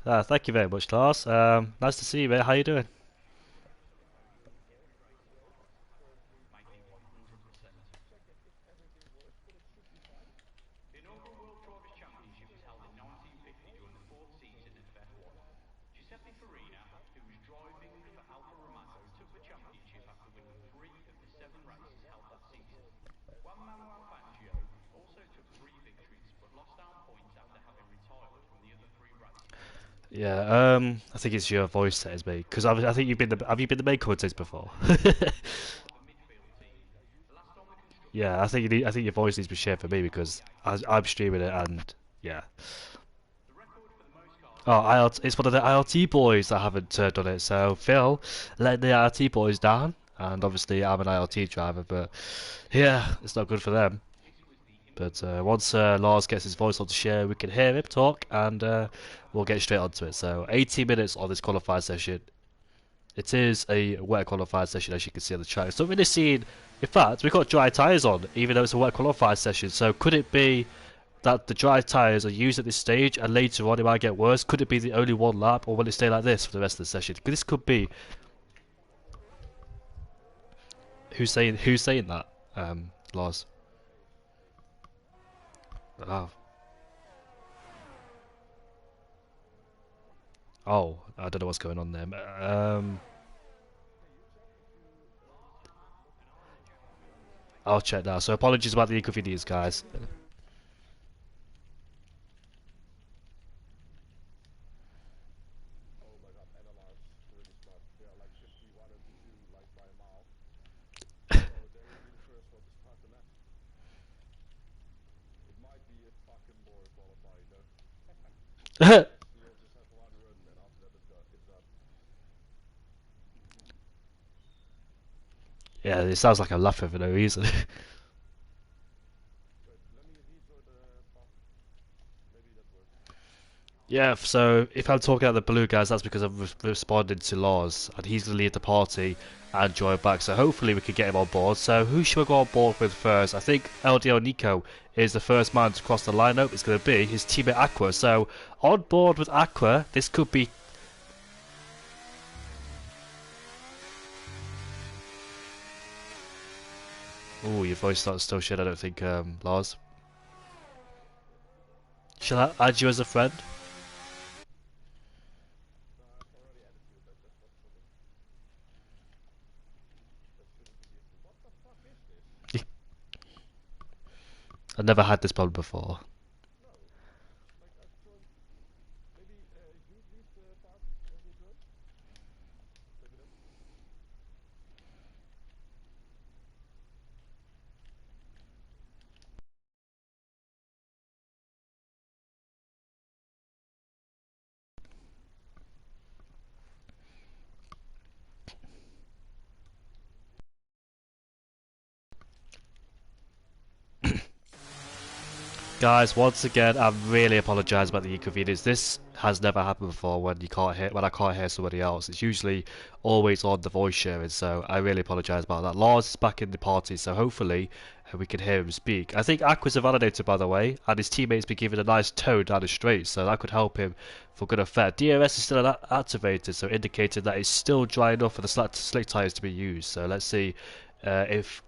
Thank you very much, Lars. Nice to see you, mate. How you doing? Yeah, I think it's your voice that is me because I think have you been the main commentator before? Yeah, I think your voice needs to be shared for me because I'm streaming it and yeah. Oh, it's one of the ILT boys that haven't done it. So Phil letting the ILT boys down, and obviously I'm an ILT driver, but yeah, it's not good for them. But once Lars gets his voice on to share, we can hear him talk, and we'll get straight onto it. So 80 minutes on this qualified session. It is a wet qualified session, as you can see on the track. It's not really seen. In fact, we've got dry tyres on, even though it's a wet qualified session. So could it be that the dry tyres are used at this stage, and later on it might get worse? Could it be the only one lap, or will it stay like this for the rest of the session? Because this could be. Who's saying that? Lars. Oh, oh, I don't know what's going on there. I'll check now. So apologies about the inconvenience, guys. Yeah, it sounds like I'm laughing for no reason. Yeah, so if I'm talking about the blue guys, that's because I've responded to Lars, and he's going to lead the party and join back. So hopefully we can get him on board. So who should we go on board with first? I think LDL Nico is the first man to cross the lineup. It's going to be his teammate Aqua. So on board with Aqua, this could be. Oh, your voice not still shit. I don't think, Lars. Shall I add you as a friend? I've never had this problem before. Guys, once again, I really apologise about the inconvenience. This has never happened before when I can't hear somebody else. It's usually always on the voice sharing, so I really apologise about that. Lars is back in the party, so hopefully we can hear him speak. I think Aqua's a validator, by the way, and his teammates been given a nice tone down the straight, so that could help him for good effect. DRS is still activated, so indicating that it's still dry enough for the slick tyres to be used. So let's see if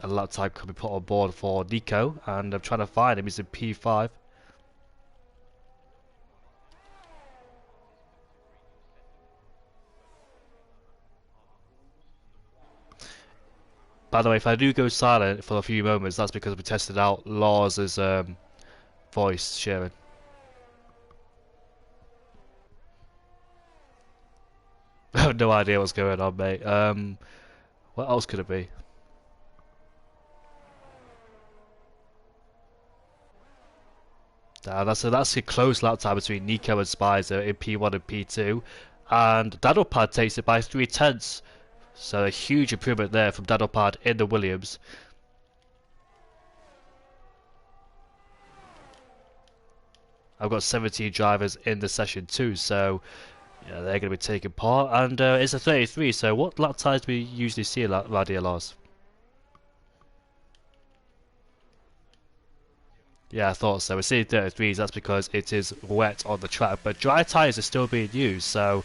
a lap time can be put on board for Nico, and I'm trying to find him. He's in P5. By the way, if I do go silent for a few moments, that's because we tested out Lars's voice sharing. I have no idea what's going on, mate. What else could it be? That's a close lap time between Nico and Spicer in P1 and P2, and Dadopad takes it by 3 tenths. So a huge improvement there from Dadopad in the Williams. I've got 17 drivers in the session too, so yeah, they're going to be taking part. And it's a 33, so what lap times do we usually see around here, Lars? Yeah, I thought so. We're seeing 33s, that's because it is wet on the track, but dry tyres are still being used, so...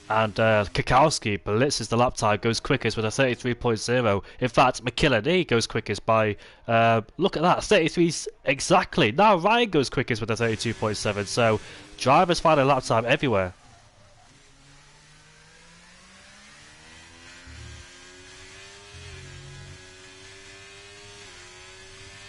And Kakowski blitzes the lap time, goes quickest with a 33.0. In fact, McKillen goes quickest by, look at that, 33 exactly. Now Ryan goes quickest with a 32.7, so drivers finding lap time everywhere.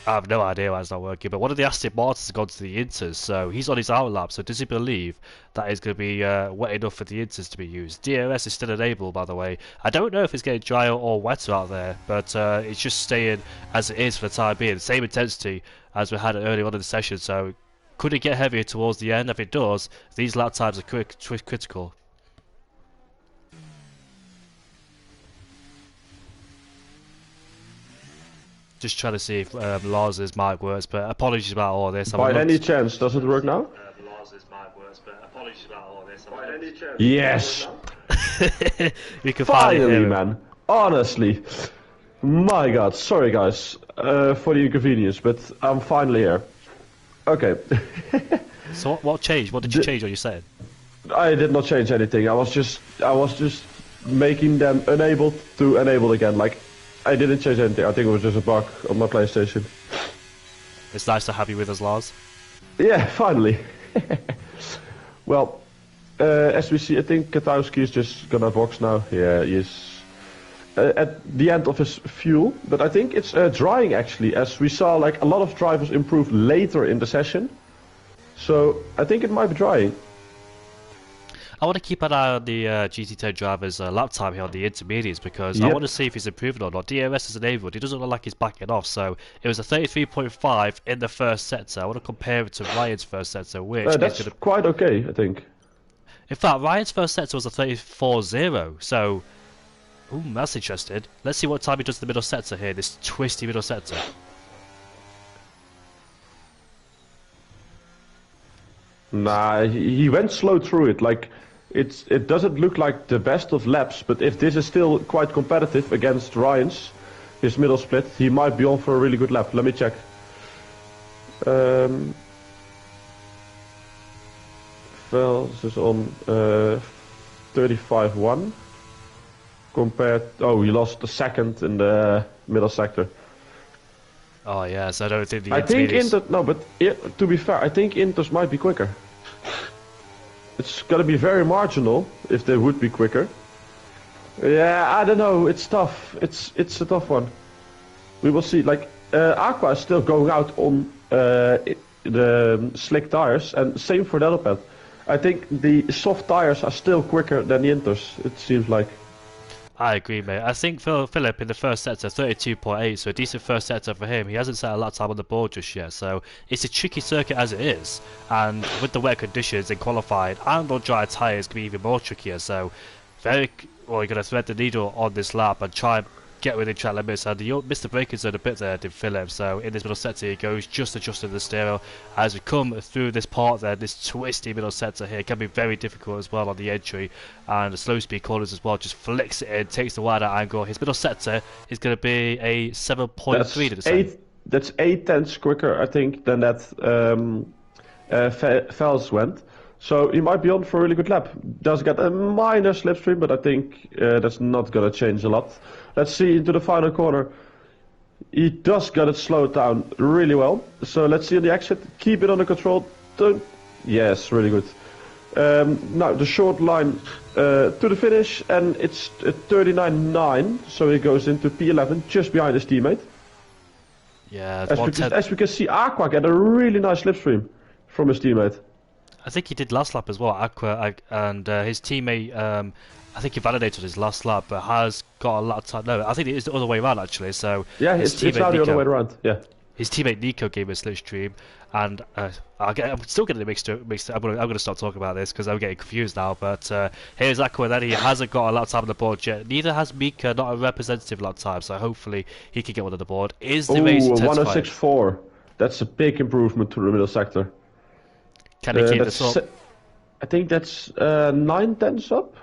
I have no idea why it's not working, but one of the Aston Martins has gone to the Inters, so he's on his outlap, so does he believe that is going to be wet enough for the Inters to be used? DRS is still enabled, by the way. I don't know if it's getting drier or wetter out there, but it's just staying as it is for the time being. Same intensity as we had earlier on in the session, so could it get heavier towards the end? If it does, these lap times are critical. Just trying to see if Lars's mic works, but apologies about all this. By any chance, does it work now? Yes! We can finally, man. Honestly. My god, sorry guys for the inconvenience, but I'm finally here. Okay. So what changed? What did you change? What you said? I did not change anything. I was just making them enabled to enabled again. Like, I didn't change anything. I think it was just a bug on my PlayStation. It's nice to have you with us, Lars. Yeah, finally. Well, as we see, I think Katowski is just gonna box now. Yeah, he is at the end of his fuel. But I think it's drying actually, as we saw like a lot of drivers improve later in the session. So I think it might be drying. I want to keep an eye on the GT10 driver's lap time here on the intermediates because I want to see if he's improving or not. DRS is enabled. He doesn't look like he's backing off. So it was a 33.5 in the first sector. I want to compare it to Ryan's first sector, which that's quite okay, I think. In fact, Ryan's first sector was a 34.0. So, ooh, that's interesting. Let's see what time he does the middle sector here. This twisty middle sector. Nah, he went slow through it. Like, it doesn't look like the best of laps, but if this is still quite competitive against Ryan's, his middle split, he might be on for a really good lap. Let me check. Vels is on 35.1 compared. Oh, he lost a second in the middle sector. Oh yeah, so I don't think the. I think Inter. No, but to be fair, I think Inters might be quicker. It's gonna be very marginal if they would be quicker. Yeah, I don't know. It's tough. It's a tough one. We will see. Like Aqua is still going out on the slick tires, and same for Delopet. I think the soft tires are still quicker than the Inters. It seems like. I agree, mate. I think Philip in the first sector, 32.8, so a decent first sector for him. He hasn't set a lap time on the board just yet, so it's a tricky circuit as it is. And with the wet conditions in qualifying and on dry tyres, it can be even more trickier. So, you're going to thread the needle on this lap and try and get within track limits. And you missed the braking zone a bit there, did Philip. So, in this middle sector, he goes just adjusting the steering. As we come through this part there, this twisty middle sector here can be very difficult as well on the entry. And the slow speed corners as well, just flicks it in, takes the wider angle. His middle sector is going to be a 7.3 to the same. That's 8/10 quicker, I think, than that Vels went. So he might be on for a really good lap. Does get a minor slipstream, but I think that's not going to change a lot. Let's see into the final corner. He does get it slowed down really well. So let's see on the exit. Keep it under control. Yes, really good. Now the short line to the finish, and it's 39.9. So he goes into P11 just behind his teammate. Yeah, as we can see, Aqua get a really nice slipstream from his teammate. I think he did last lap as well, Aqua, and his teammate, I think he validated his last lap, but has got a lot of time. No, I think it is the other way around actually. So yeah, it's now the other way around. Yeah. His teammate Nico gave a slipstream, and I'm still getting mixed up. I'm going to stop talking about this because I'm getting confused now. But here's Aqua, then he hasn't got a lap time on the board yet. Neither has Mika, not a representative lap time. So hopefully he can get one on the board. Is the race intensified? 106.4. That's a big improvement to the middle sector. Can he keep this up? I think that's 9 tenths up.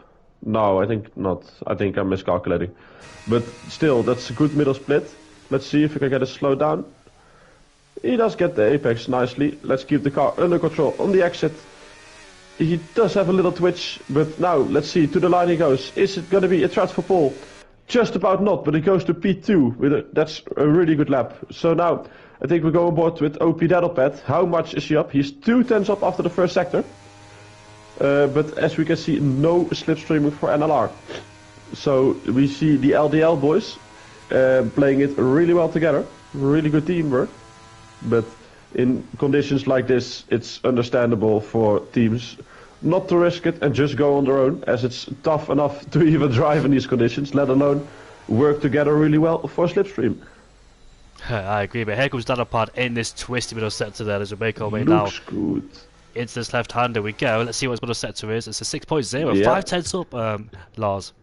No, I think not. I think I'm miscalculating. But still, that's a good middle split. Let's see if we can get a slow down. He does get the apex nicely. Let's keep the car under control on the exit. He does have a little twitch, but now let's see, to the line he goes. Is it going to be a threat for pole? Just about not, but it goes to P2. That's a really good lap. So now, I think we go on board with OP Daddlepad. How much is he up? He's 2 tenths up after the first sector. But as we can see, no slipstreaming for NLR. So we see the LDL boys playing it really well together. Really good teamwork. But in conditions like this, it's understandable for teams not to risk it and just go on their own, as it's tough enough to even drive in these conditions, let alone work together really well for slipstream. I agree, but here comes Daddlepad in this twisty middle sector there as we make our way now. Looks good. Into this left-hander we go. Let's see what his middle sector is. It's a 6.0, Yeah. 5 tenths up, Lars.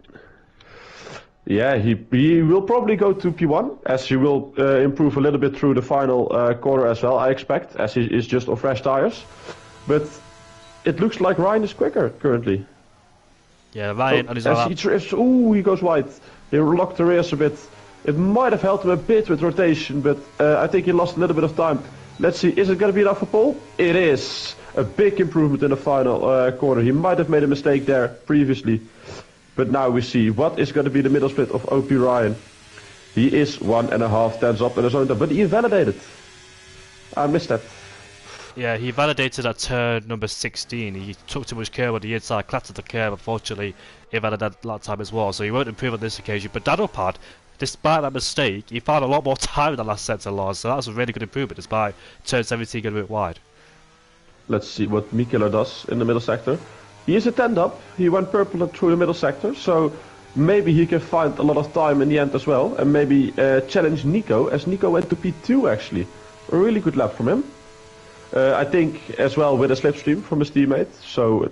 Yeah, he will probably go to P1, as he will improve a little bit through the final corner as well, I expect, as he is just on fresh tires. But it looks like Ryan is quicker currently. Yeah, Ryan on his as he drifts, ooh, he goes wide. He locked the rears a bit. It might have helped him a bit with rotation, but I think he lost a little bit of time. Let's see, is it going to be enough for pole? It is. A big improvement in the final corner. He might have made a mistake there previously. But now we see what is going to be the middle split of OP Ryan. He is 1.5 tenths up in his own time, but he invalidated. I missed that. Yeah, he validated at turn number 16. He took too much curve on the inside, clattered the curve, unfortunately, he validated that time as well. So he won't improve on this occasion. But Daddlepad, despite that mistake, he found a lot more time in the last sector, Lars. So that was a really good improvement, despite turn 17 getting a bit wide. Let's see what Mikela does in the middle sector. He is a 10 up. He went purple through the middle sector, so maybe he can find a lot of time in the end as well, and maybe challenge Nico, as Nico went to P2 actually. A really good lap from him. I think as well with a slipstream from his teammate. So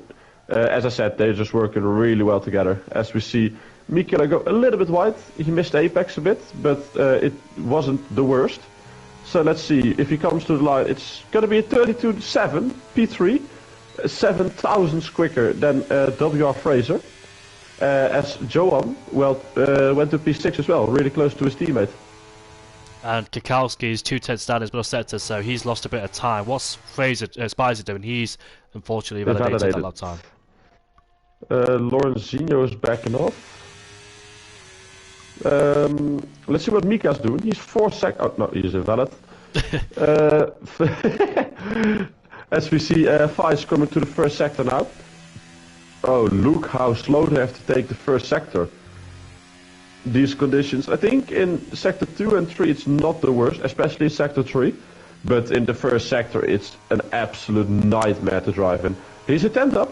as I said, they're just working really well together. As we see Mikela go a little bit wide. He missed the apex a bit, but it wasn't the worst. So let's see if he comes to the line. It's going to be a 32.7 P3. 7 thousandths quicker than WR Fraser, as Johan went to P6 as well, really close to his teammate. And Kikowski's 2 tenths down his middle sector, so he's lost a bit of time. What's Fraser, Spicer doing? He's unfortunately validated that lap time. Lorenzinho is backing off. Let's see what Mika's doing. He's 4 seconds. Oh no, he's invalid. As we see Fai's coming to the first sector now. Oh, look how slow they have to take the first sector. These conditions, I think in sector 2 and 3 it's not the worst, especially in sector 3. But in the first sector it's an absolute nightmare to drive in. He's a 10th up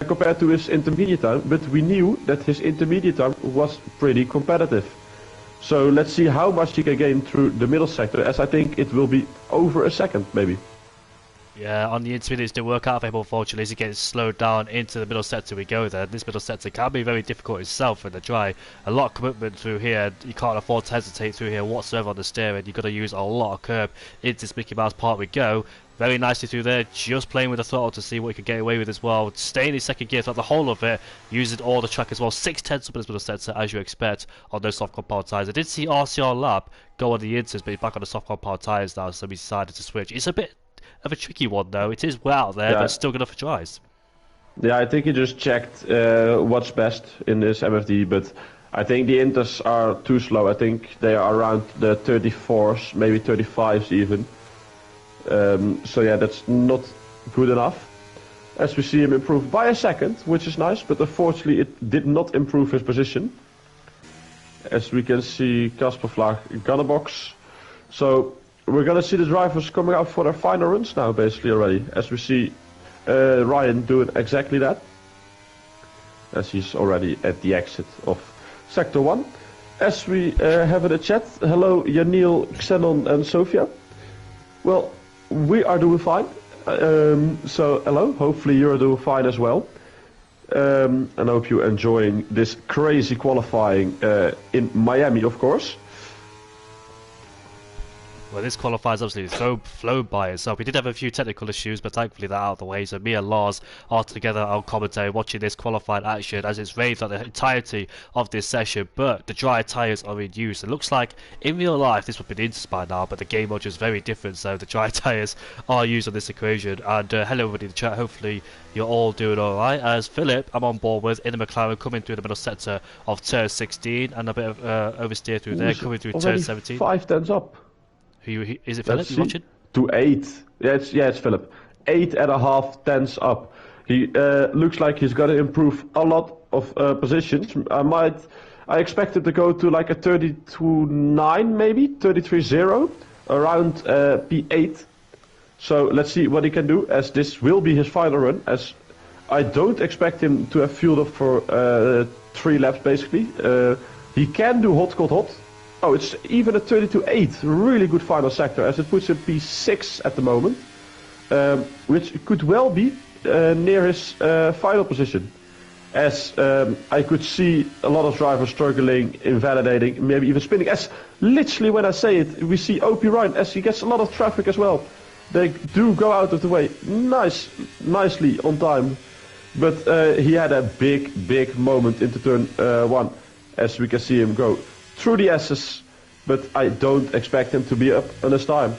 compared to his intermediate time, but we knew that his intermediate time was pretty competitive. So let's see how much he can gain through the middle sector, as I think it will be over a second maybe. Yeah, on the intermediates didn't work out for him, unfortunately, as he gets slowed down into the middle sector we go there. This middle sector can be very difficult itself in the dry. A lot of commitment through here. You can't afford to hesitate through here whatsoever on the steering. You've got to use a lot of curb into this Mickey Mouse part we go. Very nicely through there, just playing with the throttle to see what he could get away with as well. Staying in second gear throughout the whole of it, using all the track as well. 6 tenths up in this middle sector, as you expect, on those soft compound tyres. I did see RCR Lab go on the inters, but he's back on the soft compound tyres now, so we decided to switch. It's a bit of a tricky one though. It is well out there, but it's still good enough for tries. Yeah, I think he just checked what's best in this MFD, but I think the inters are too slow. I think they are around the 34s, maybe 35s even. So yeah, that's not good enough. As we see him improve by a second, which is nice, but unfortunately it did not improve his position. As we can see, Casper Vlaag got a box. So we're gonna see the drivers coming out for their final runs now, basically already. As we see Ryan doing exactly that, as he's already at the exit of Sector 1. As we have in the chat, hello Janil, Xenon and Sofia. Well, we are doing fine. So hello, hopefully you're doing fine as well. And I hope you're enjoying this crazy qualifying in Miami, of course. Well, this qualifies obviously so flown by itself. We did have a few technical issues, but thankfully they're out of the way. So me and Lars are together on commentary watching this qualified action as it's rained on the entirety of this session. But the dry tyres are in use. It looks like in real life this would be the Inter by now, but the game mode is very different. So the dry tyres are used on this equation. And hello everybody in the chat. Hopefully you're all doing alright. As Philip, I'm on board with in the McLaren coming through the middle sector of turn 16 and a bit of oversteer through there, coming through turn 17. 5 tenths up. Is it Philip? You watching? To 8. It's Philip. 8.5 tenths up. He looks like he's got to improve a lot of positions. I expect it to go to like a 32.9 maybe, 33.0 around P8. So let's see what he can do, as this will be his final run, as I don't expect him to have fueled up for 3 laps basically. He can do hot, cold, hot. Oh, it's even a 32.8, really good final sector, as it puts him P6 at the moment, which could well be near his final position, as I could see a lot of drivers struggling, invalidating, maybe even spinning, as literally when I say it, we see OP Ryan, as he gets a lot of traffic as well. They do go out of the way nicely on time, but he had a big moment into turn 1, as we can see him go through the S's, but I don't expect him to be up on his time.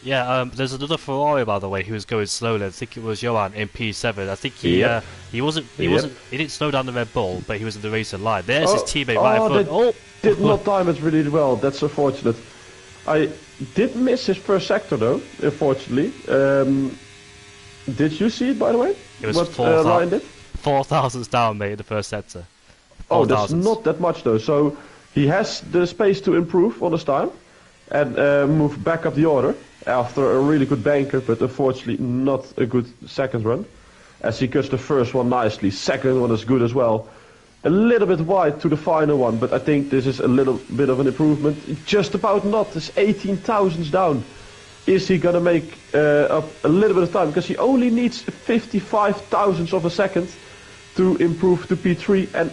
Yeah, there's another Ferrari by the way who was going slowly. I think it was Johan in P7. I think he didn't slow down the Red Bull, but he was in the racing line. There's his teammate right in front. Did not time it really well. That's unfortunate. I did miss his first sector though, unfortunately. Did you see it by the way? It was what Ryan did? 4 thousandths down, mate, in the first sector. Oh, that's not that much though. So he has the space to improve on his time and move back up the order after a really good banker, but unfortunately not a good second run, as he cuts the first one nicely. Second one is good as well. A little bit wide to the final one, but I think this is a little bit of an improvement. Just about not. It's 18 thousandths down. Is he gonna make up a little bit of time? Because he only needs 55 thousandths of a second to improve to P3, and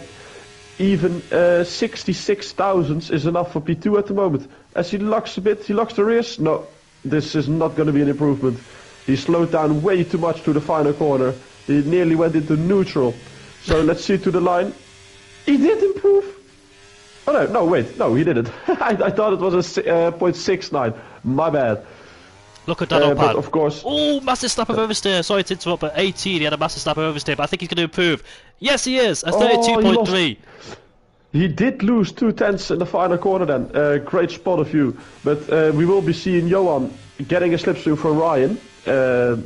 even 66 thousandths is enough for P2 at the moment. As he locks a bit, he locks the rears. No, this is not going to be an improvement. He slowed down way too much to the final corner. He nearly went into neutral. So let's see to the line. He did improve. Oh no, wait, no, he didn't. I thought it was a 0.69. My bad. Look at that on pad. Of course. Oh, massive snap of oversteer. Sorry to interrupt, but 18, he had a massive snap of oversteer, but I think he's going to improve. Yes, he is. A 32.3. He did lose 2 tenths in the final corner then. Great spot of you. But we will be seeing Johan getting a slipstream from Ryan.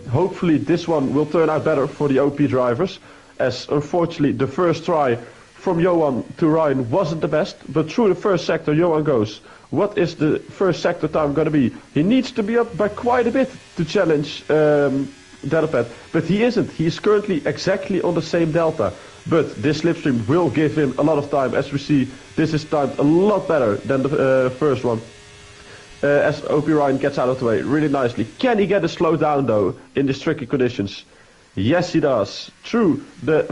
Hopefully this one will turn out better for the OP drivers, as unfortunately the first try from Johan to Ryan wasn't the best. But through the first sector Johan goes. What is the first sector time going to be? He needs to be up by quite a bit to challenge Delapad, but he isn't. He is currently exactly on the same delta. But this slipstream will give him a lot of time. As we see, this is timed a lot better than the first one. As OP Ryan gets out of the way really nicely. Can he get a slow down though in these tricky conditions? Yes, he does. Through the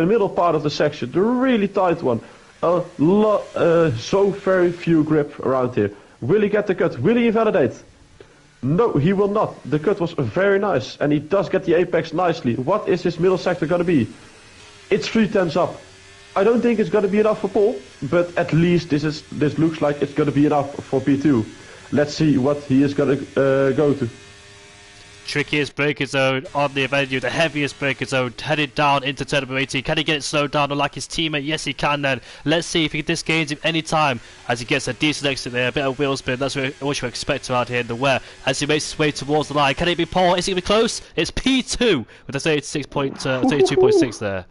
middle part of the section, the really tight one. So very few grip around here. Will he get the cut? Will he invalidate? No, he will not. The cut was very nice, and he does get the apex nicely. What is his middle sector going to be? It's 3 tenths up. I don't think it's going to be enough for pole, but at least this looks like it's going to be enough for P2. Let's see what he is going to go to. Trickiest braking zone on the venue, the heaviest braking zone, headed down into turn number 18. Can he get it slowed down like his teammate? Yes, he can then. Let's see if this gains him any time as he gets a decent exit there, a bit of wheel spin. That's what you expect around here in the wear as he makes his way towards the line. Can it be Paul? Is he going to be close? It's P2 with a 32.6 there.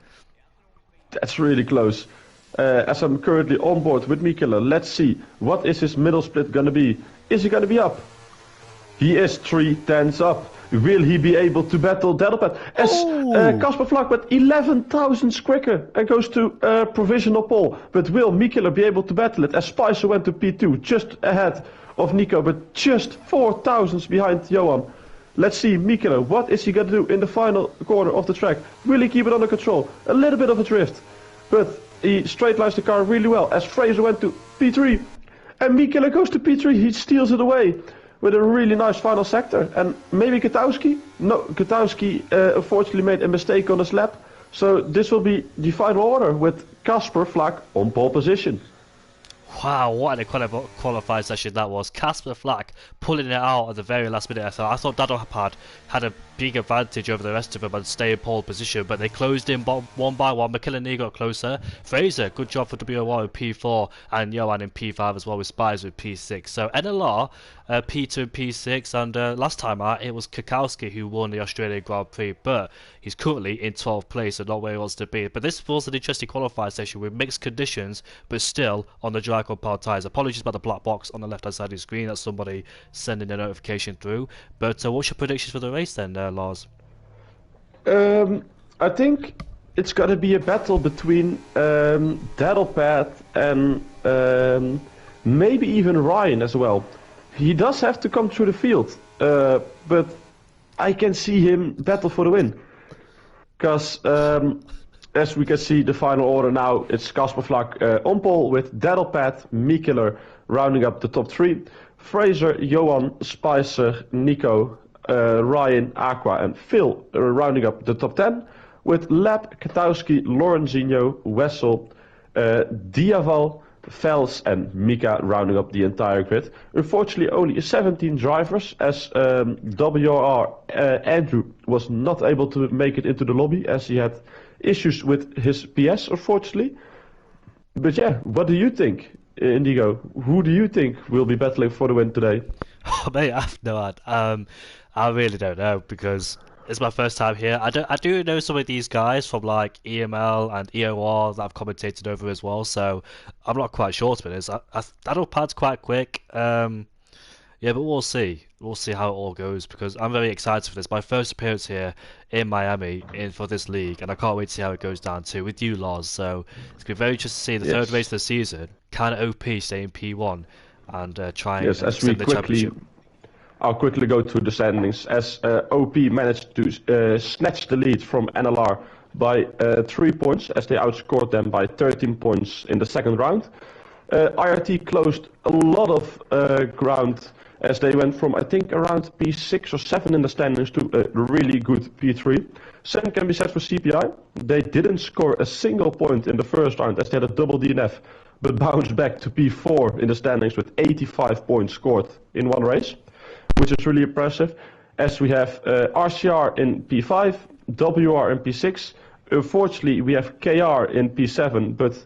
That's really close. As I'm currently on board with Mikela, let's see. What is his middle split going to be? Is he going to be up? He is 3 tenths up. Will he be able to battle Delapad? As Casper Vlak, but 11 thousandths quicker and goes to provisional pole. But will Mikela be able to battle it? As Spicer went to P2, just ahead of Nico, but just 4 thousandths behind Johan. Let's see, Mikela, what is he going to do in the final corner of the track? Will he keep it under control? A little bit of a drift, but he straight lines the car really well. As Fraser went to P3, And Mikela goes to P3, he steals it away with a really nice final sector. And maybe Katowski? No, Katowski unfortunately made a mistake on his lap. So this will be the final order with Casper Flak on pole position. Wow, what an incredible qualified session that was. Casper Flack pulling it out at the very last minute. I thought Dadopad had a big advantage over the rest of them and stay in pole position, but they closed in one by one. McKillen got closer. Fraser, good job for WO1 in P4, and Johan in P5 as well, with Spies with P6. So NLR, P2 and P6, and last time out it was Kakowski who won the Australian Grand Prix, but he's currently in 12th place and not where he wants to be. But this was an interesting qualifying session with mixed conditions, but still on the dry compound tyres. Apologies about the black box on the left hand side of the screen, that's somebody sending a notification through. But what's your predictions for the race then, Lars? I think it's got to be a battle between Daddlepad and maybe even Ryan as well. He does have to come through the field, but I can see him battle for the win. Because as we can see, the final order now, it's Casper Flak on pole with Daddlepad, Mikkeler rounding up the top 3. Fraser, Johan, Spicer, Nico, Ryan, Aqua and Phil rounding up the top 10. With Lab, Katowski, Lorenzinho, Wessel, Diaval, Vels and Mika rounding up the entire grid. Unfortunately only 17 drivers, as WR Andrew was not able to make it into the lobby as he had issues with his PS, unfortunately. But yeah, what do you think, Indigo? Who do you think will be battling for the win today? Oh, mate, I have no idea. I really don't know, because it's my first time here. I do know some of these guys from like EML and EOR that I've commentated over as well, so I'm not quite sure to be honest. I know Pad's quite quick. Yeah, but we'll see. We'll see how it all goes, because I'm very excited for this. My first appearance here in Miami for this league, and I can't wait to see how it goes down too with you, Lars. So it's going to be very interesting to see the third race of the season. Can OP stay in P1 and try and extend the championship? I'll quickly go through the standings, as OP managed to snatch the lead from NLR by 3 points, as they outscored them by 13 points in the second round. IRT closed a lot of ground, as they went from, I think, around P6 or 7 in the standings to a really good P3. Same can be said for CPI. They didn't score a single point in the first round, as they had a double DNF, but bounced back to P4 in the standings with 85 points scored in one race, which is really impressive. As we have RCR in P5, WR in P6. Unfortunately, we have KR in P7, but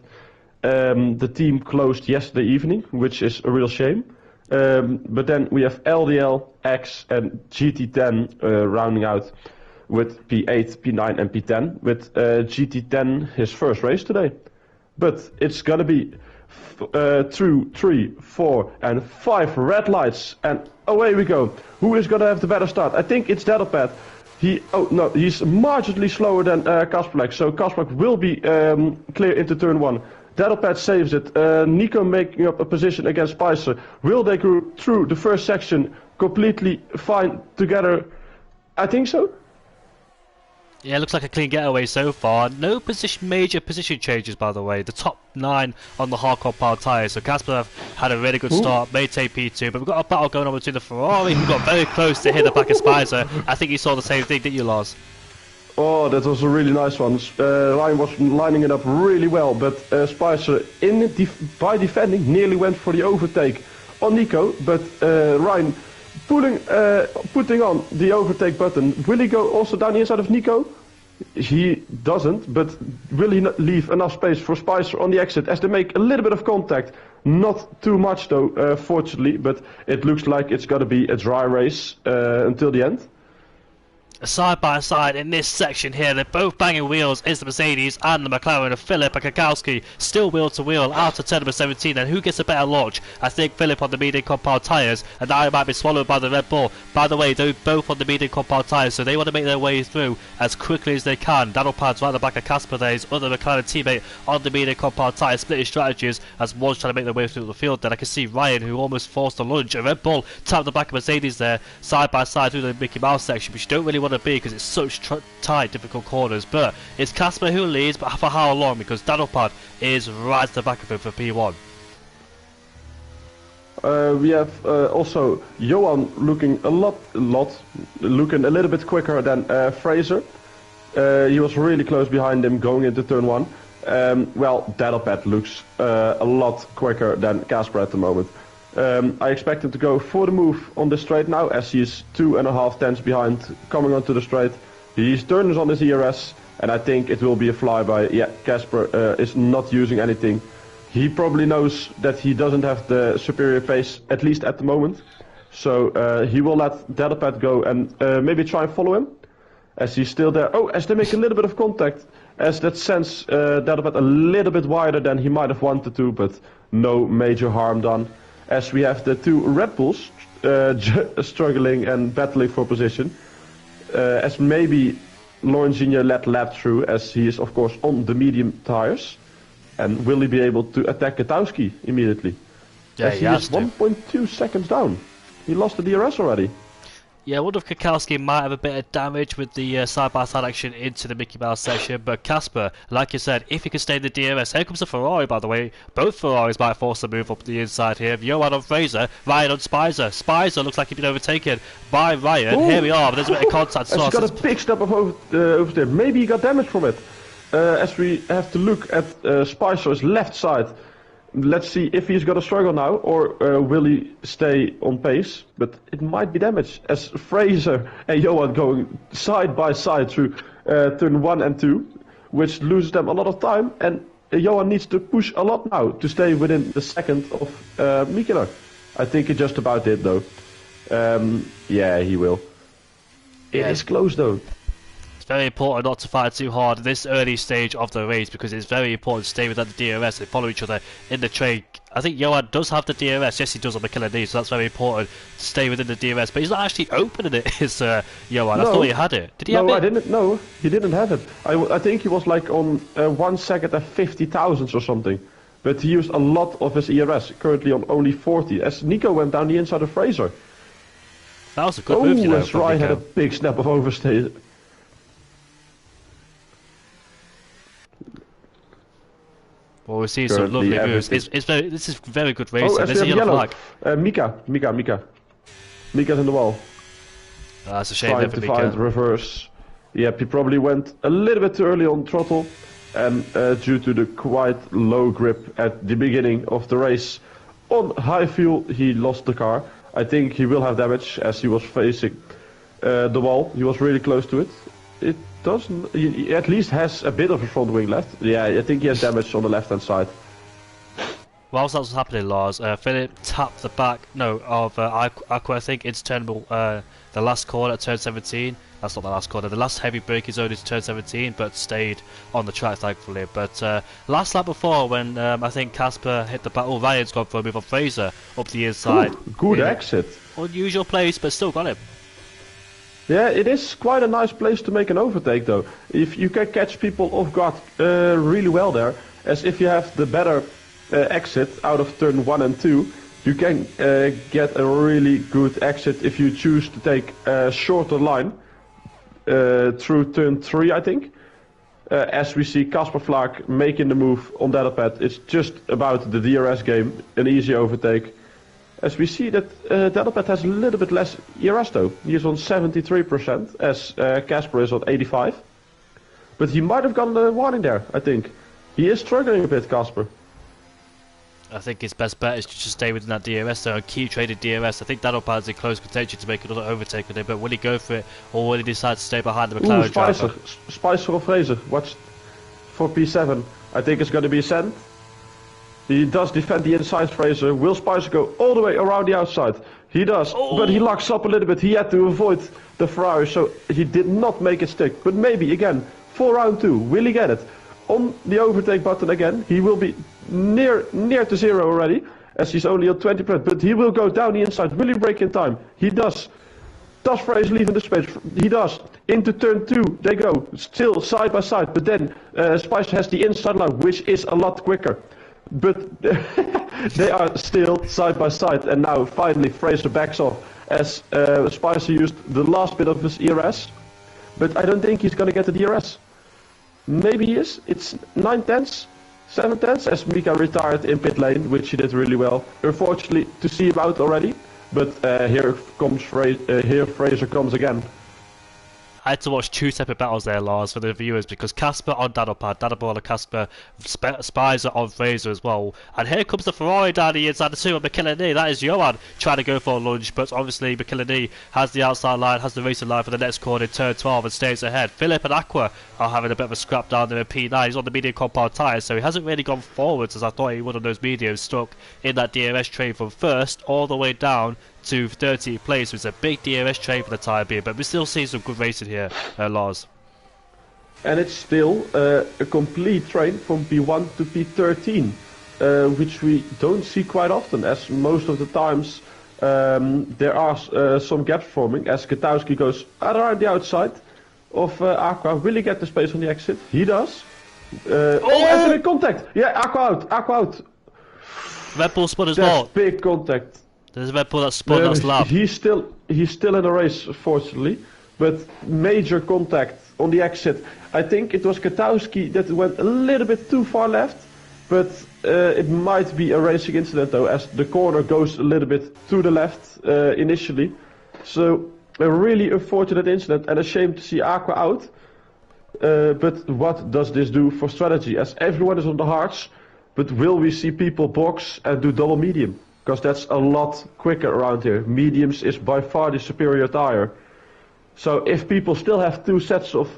the team closed yesterday evening, which is a real shame. But then we have LDL, X and GT10 rounding out with P8, P9 and P10, with GT10 his first race today. But it's gonna be 2, 3, 4 and 5 red lights, and away we go. Who is gonna have the better start? I think it's Daddlepad. He's marginally slower than Kasperlak, so Kasperlak will be clear into turn 1. Daddlepad saves it. Nico making up a position against Spicer. Will they go through the first section completely fine together? I think so. Yeah, it looks like a clean getaway so far. No major position changes, by the way. The top 9 on the hard compound tyres. So Kasparov had a really good start, may take P2, but we've got a battle going on between the Ferrari, who got very close to hit the back of Spicer. I think you saw the same thing, didn't you, Lars? Oh, that was a really nice one. Ryan was lining it up really well, but Spicer, by defending, nearly went for the overtake on Nico, but Ryan putting on the overtake button. Will he go also down the inside of Nico? He doesn't, but will he leave enough space for Spicer on the exit as they make a little bit of contact? Not too much though, fortunately, but it looks like it's got to be a dry race until the end. Side by side in this section here, they're both banging wheels, is the Mercedes and the McLaren of Philip and Kakowski, still wheel to wheel out of turn number 17, and who gets a better launch? I think Philip on the medium compound tyres, and that might be swallowed by the Red Bull. By the way, they're both on the medium compound tyres, so they want to make their way through as quickly as they can. Daddlepad's right at the back of Casper there, his other McLaren teammate on the medium compound tyres, splitting strategies as one's trying to make their way through the field. Then I can see Ryan, who almost forced a lunge. A Red Bull tapped the back of Mercedes there, side by side through the Mickey Mouse section, which you don't really want to be because it's such tight, difficult corners. But it's Casper who leads, but for how long? Because Daddlepad is right at the back of him for P1. We have also Johan looking looking a little bit quicker than Fraser. He was really close behind him going into turn 1. Well, Daddlepad looks a lot quicker than Casper at the moment. I expect him to go for the move on the straight now, as he is 2.5 tenths behind coming onto the straight. He's turns on his ERS, and I think it will be a flyby. Yeah, Casper is not using anything. He probably knows that he doesn't have the superior pace, at least at the moment. So he will let Daddlepad go and maybe try and follow him, as he's still there. Oh, as they make a little bit of contact, as that sends Daddlepad a little bit wider than he might have wanted to, but no major harm done. As we have the two Red Bulls struggling and battling for position. As maybe Lawrence Jr. let lap through, as he is of course on the medium tires. And will he be able to attack Katowski immediately? Yeah, as he is 1.2 seconds down. He lost the DRS already. Yeah, I wonder if Kakowski might have a bit of damage with the side-by-side action into the Mickey Mouse section, but Casper, like you said, if he can stay in the DRS, here comes the Ferrari, by the way. Both Ferraris might force a move up the inside here. Johan on Fraser, Ryan on Spicer. Spicer looks like he's been overtaken by Ryan. Ooh. Here we are, but there's a bit of contact. He's got a big step of oversteer. Maybe he got damage from it. As we have to look at Spicer's left side. Let's see if he's going to struggle now, or will he stay on pace. But it might be damaged, as Fraser and Johan going side by side through turn 1 and 2, which loses them a lot of time. And Johan needs to push a lot now to stay within the second of Mikkeler. I think he just about did, though. Yeah, he will. It is close, though. It's very important not to fight too hard in this early stage of the race, because it's very important to stay within the DRS and follow each other in the train. I think Johan does have the DRS, yes he does on the Killer D, so that's very important to stay within the DRS, but he's not actually opening it, is Johan. No. I thought he had it. Did he have it? No, I didn't. No, he didn't have it. I think he was like on 1 second at 50 thousandths or something. But he used a lot of his ERS, currently on only 40, as Nico went down the inside of Fraser. That was a good move, you know, as Ryan had a big snap of overstay. Well, we're seeing some lovely moves. This is very good racing. Oh, There's a yellow flag. Mika. Mika's in the wall. That's a shame. Trying to find reverse. Yep, he probably went a little bit too early on throttle, and due to the quite low grip at the beginning of the race on high fuel, he lost the car. I think he will have damage as he was facing the wall. He was really close to it. It doesn't. He at least has a bit of a front wing left. Yeah, I think he has damage on the left hand side. Whilst that was happening, Lars, Philip tapped the back, of Aqua, I think, into turn, the last corner at turn 17. That's not the last corner, the last heavy braking zone is turn 17, but stayed on the track, thankfully. But last lap before, when I think Casper hit the back, Ryan's gone for a move on Fraser up the inside. Ooh, good exit. Unusual place, but still got him. Yeah, it is quite a nice place to make an overtake, though. If you can catch people off guard really well there, as if you have the better exit out of turn 1 and 2, you can get a really good exit if you choose to take a shorter line through turn 3, I think. As we see Casper Vlaak making the move on Daddlepad, it's just about the DRS game, an easy overtake. As we see that Daddlepad has a little bit less ERS though. He is on 73%, as Casper is on 85. But he might have gotten a warning there, I think. He is struggling a bit, Casper. I think his best bet is to just stay within that DRS though and keep trading DRS. I think Daddlepad's in close contention to make another overtake on him, but will he go for it, or will he decide to stay behind the McLaren Spicer. driver? Spicer or Fraser, watch for P7. I think it's going to be sent. He does defend the inside Fraser. Will Spicer go all the way around the outside? He does, but he locks up a little bit. He had to avoid the Ferrari, so he did not make it stick. But maybe, again, for round 2, will he get it? On the overtake button again, he will be near to zero already, as he's only on 20%. But he will go down the inside. Will he break in time? He does. Does Fraser leaving the space? He does. Into turn 2, they go. Still side by side, but then Spicer has the inside line, which is a lot quicker. But they are still side by side, and now finally Fraser backs off as Spicer used the last bit of his ERS. But I don't think he's going to get the DRS. Maybe he is. It's 9 tenths. 7 tenths as Mika retired in pit lane, which he did really well. Unfortunately, to see him out already, but here Fraser comes again. I had to watch two separate battles there, Lars, for the viewers, because Casper on Daddlepad, Daddlepad on Casper, Spies on Fraser as well. And here comes the Ferrari down the inside the two of McKinley. That is Johan trying to go for a lunge, but obviously McKinley has the outside line, has the racing line for the next corner in turn 12 and stays ahead. Philip and Aqua are having a bit of a scrap down there in P9. He's on the medium compound tyres, so he hasn't really gone forwards as I thought he would on those mediums, stuck in that DRS train from first all the way down to 30th place, which is a big DRS train for the time being, but we still see some good racing here, Lars. And it's still a complete train from P1 to P13, which we don't see quite often, as most of the times there are some gaps forming, as Katowski goes around the outside of Aqua. Will he get the space on the exit? He does. And in contact! Yeah, Aqua out! Red Bull spun as well. Big contact. There's a Red Bull that spun, that's lap. He's still in the race, fortunately, but major contact on the exit. I think it was Katowski that went a little bit too far left, but it might be a racing incident though, as the corner goes a little bit to the left initially. So a really unfortunate incident and a shame to see Aqua out. But what does this do for strategy? As everyone is on the hards, but will we see people box and do double medium? Because that's a lot quicker around here. Mediums is by far the superior tire. So if people still have two sets of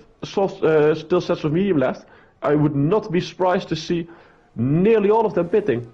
medium left, I would not be surprised to see nearly all of them pitting.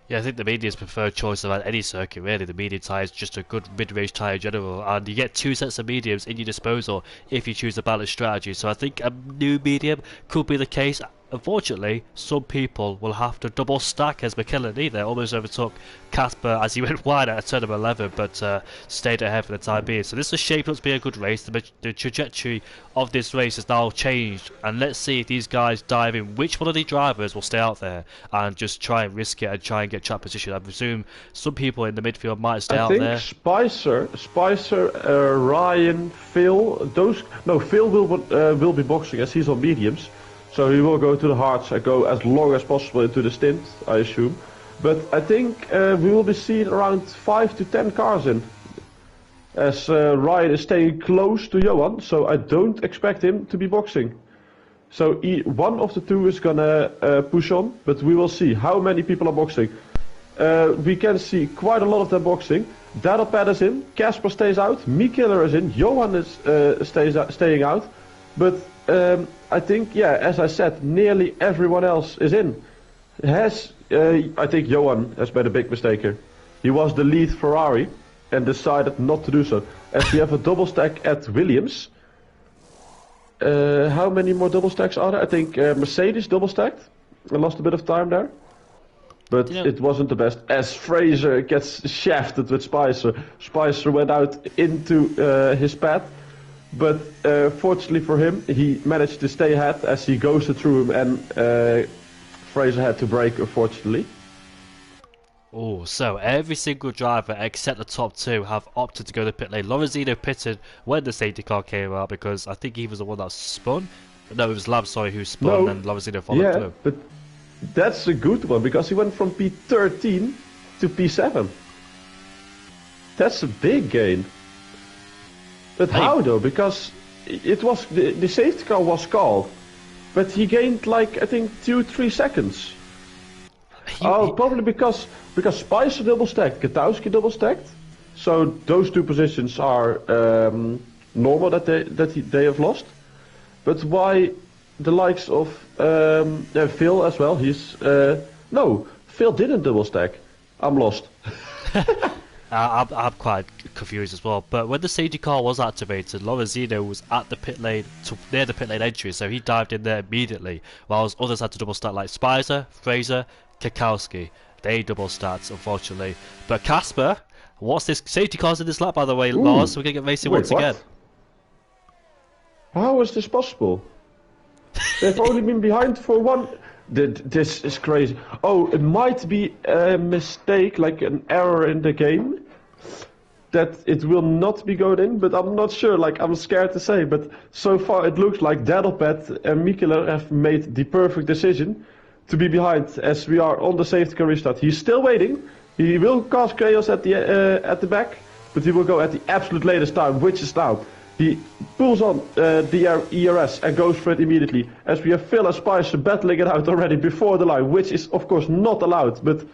Yeah, I think the medium's preferred choice of any circuit really. The medium tyre is just a good mid-range tyre in general, and you get two sets of mediums in your disposal if you choose a balanced strategy. So I think a new medium could be the case. Unfortunately, some people will have to double stack as McKinley there almost overtook Casper as he went wide at a turn of 11, but stayed ahead for the time being. So this is shaping up to be a good race. The trajectory of this race has now changed, and let's see if these guys dive in. Which one of the drivers will stay out there and just try and risk it and try and get track position? I presume some people in the midfield might stay out there. Spicer, Ryan, Phil. Phil will be boxing as he's on mediums. So he will go to the hards and go as long as possible into the stint, I assume. But I think we will be seeing around 5 to 10 cars in. As Ryan is staying close to Johan, so I don't expect him to be boxing. So one of the two is gonna push on, but we will see how many people are boxing. We can see quite a lot of them boxing. Daddlepad is in, Casper stays out, Mikiller is in, Johan is staying out. But I think, yeah, as I said, nearly everyone else is in. I think Johan has made a big mistake here. He was the lead Ferrari and decided not to do so. As we have a double stack at Williams. How many more double stacks are there? I think Mercedes double stacked. I lost a bit of time there. But it wasn't the best. As Fraser gets shafted with Spicer. Spicer went out into his path. But fortunately for him, he managed to stay ahead as he ghosted through him, and Fraser had to brake, unfortunately. Oh, so every single driver except the top two have opted to go to pit lane. Lorenzino pitted when the safety car came out because I think he was the one that spun. No, it was Lab, sorry, who spun, and Lorenzino followed through. But that's a good one because he went from P13 to P7. That's a big gain. But how though? Because it was the safety car was called, but he gained like I think 2-3 seconds. Probably because Spicer double stacked, Katowski double stacked, so those two positions are normal that they have lost. But why the likes of Phil as well? No, Phil didn't double stack. I'm lost. I'm quite confused as well. But when the safety car was activated, Lorenzino was at the pit lane, near the pit lane entry, so he dived in there immediately, whilst others had to double stack like Spicer, Fraser, Kakowski. They double stacked, unfortunately. But Casper, what's this? Safety car's in this lap, by the way, Lars. We're going to get racing once again. How is this possible? They've only been behind for one. This is crazy. Oh, it might be a mistake, like an error in the game, that it will not be going in, but I'm not sure. Like, I'm scared to say, but so far it looks like Daddlepad and Mikkeler have made the perfect decision. to be behind as we are on the safety car restart. He's still waiting. He will cast chaos at the back, but he will go at the absolute latest time, which is now. He pulls on the ERS and goes for it immediately, as we have Phil and Spicer battling it out already before the line, which is of course not allowed, but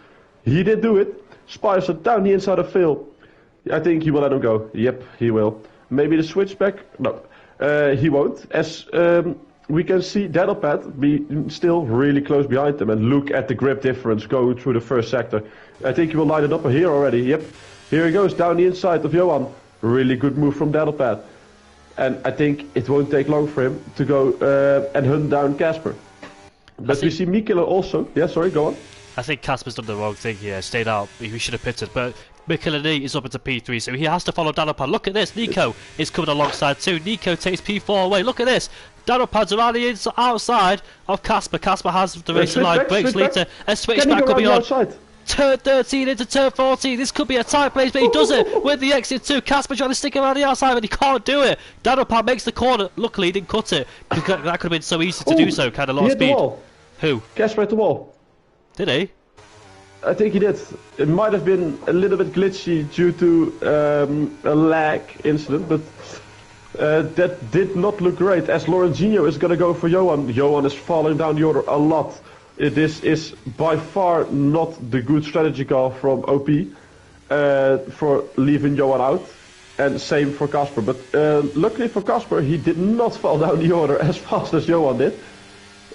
he did do it. Spicer down the inside of Phil. I think he will let him go. Yep, he will. Maybe the switchback? No, he won't. As we can see Daddlepad be still really close behind them, and look at the grip difference going through the first sector. I think he will line it up here already. Yep, here he goes down the inside of Johan. Really good move from Daddlepad. And I think it won't take long for him to go and hunt down Casper. But we see Mikela also. Yeah, sorry, go on. I think Casper's done the wrong thing here, stayed out. He should have pitted, but Mikela is up into P3, so he has to follow Daddlepad. Look at this, Nico is coming alongside too. Nico takes P4 away. Look at this. Daddlepad's around the outside of Casper. Casper has the racing line, breaks later. A switchback coming on. Turn 13 into turn 14. This could be a tight place, but he does it with the exit 2. Casper trying to stick around the outside, but he can't do it. Daddlepad makes the corner. Luckily, he didn't cut it. That could have been so easy to do so. Kind of lost speed. The wall. Who? Casper hit the wall. Did he? I think he did. It might have been a little bit glitchy due to a lag incident, but that did not look great. As Lorenzinho is going to go for Johan. Johan is falling down the order a lot. This is by far not the good strategy call from OP for leaving Johan out, and same for Casper. But luckily for Casper, he did not fall down the order as fast as Johan did.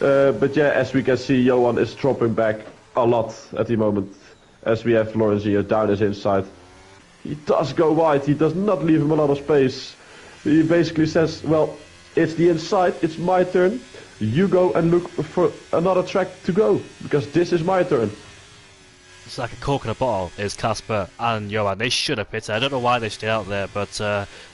But yeah, as we can see, Johan is dropping back a lot at the moment, as we have Lorenzinho down his inside. He does go wide, he does not leave him a lot of space. He basically says, well, it's the inside, it's my turn. You go and look for another track to go, because this is my turn. It's like a cork in a bottle, is Casper and Johan. They should have pitted. I don't know why they stayed out there, but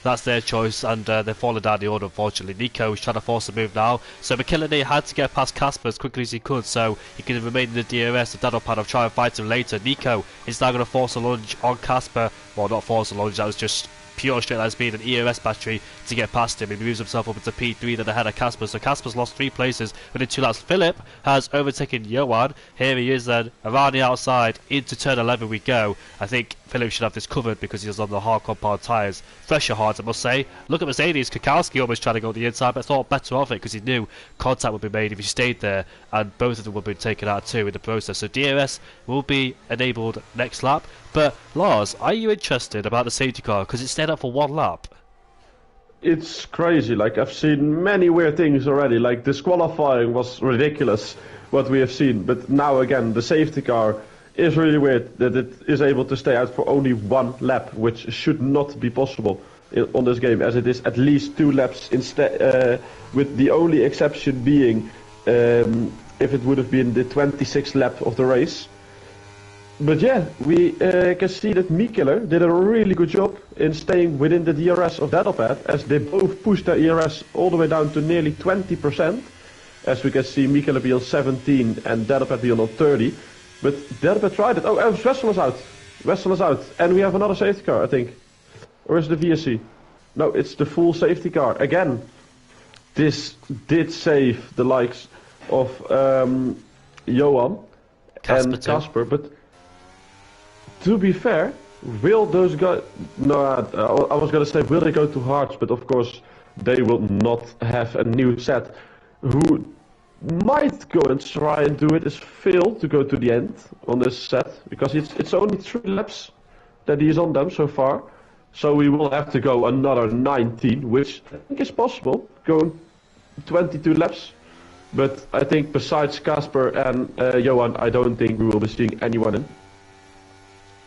that's their choice, and they've fallen down the order, unfortunately. Nico is trying to force a move now, so McKillany had to get past Casper as quickly as he could, so he could remain in the DRS. The Daddlepad will try and fight him later. Nico is now going to force a lunge on Casper. Well, not force a lunge, that was just pure straight line speed and ERS battery to get past him. He moves himself up into P3 then ahead of Casper, so Casper's lost 3 places within 2 laps. Philip has overtaken Johan. Here he is then, around the outside, into turn 11 we go. I think Philip should have this covered because he's on the hard compound tyres. Fresher hards, I must say. Look at Mercedes, Kukowski almost trying to go the inside, but thought better of it because he knew contact would be made if he stayed there, and both of them would be taken out too in the process. So DRS will be enabled next lap. But Lars, are you interested about the safety car because it stayed up for 1 lap? It's crazy. Like, I've seen many weird things already. Like, disqualifying was ridiculous, what we have seen. But now again, the safety car is really weird that it is able to stay out for only 1 lap, which should not be possible on this game, as it is at least 2 laps instead. With the only exception being if it would have been the 26th lap of the race. But yeah, we can see that Mikela did a really good job in staying within the DRS of Daddlepad, as they both pushed their ERS all the way down to nearly 20%. As we can see, Mikela be on 17 and Daddlepad be on 30. But Daddlepad tried it. Oh, Wessel is out. Wessel is out. And we have another safety car, I think. Or is it the VSC? No, it's the full safety car. Again, this did save the likes of Johan and Casper, but to be fair, will those guys... No, I was going to say, will they go to Hearts? But of course, they will not have a new set. Who might go and try and do it is Phil to go to the end on this set, because it's only 3 laps that he's on them so far. So we will have to go another 19, which I think is possible, going 22 laps. But I think besides Casper and Johan, I don't think we will be seeing anyone in.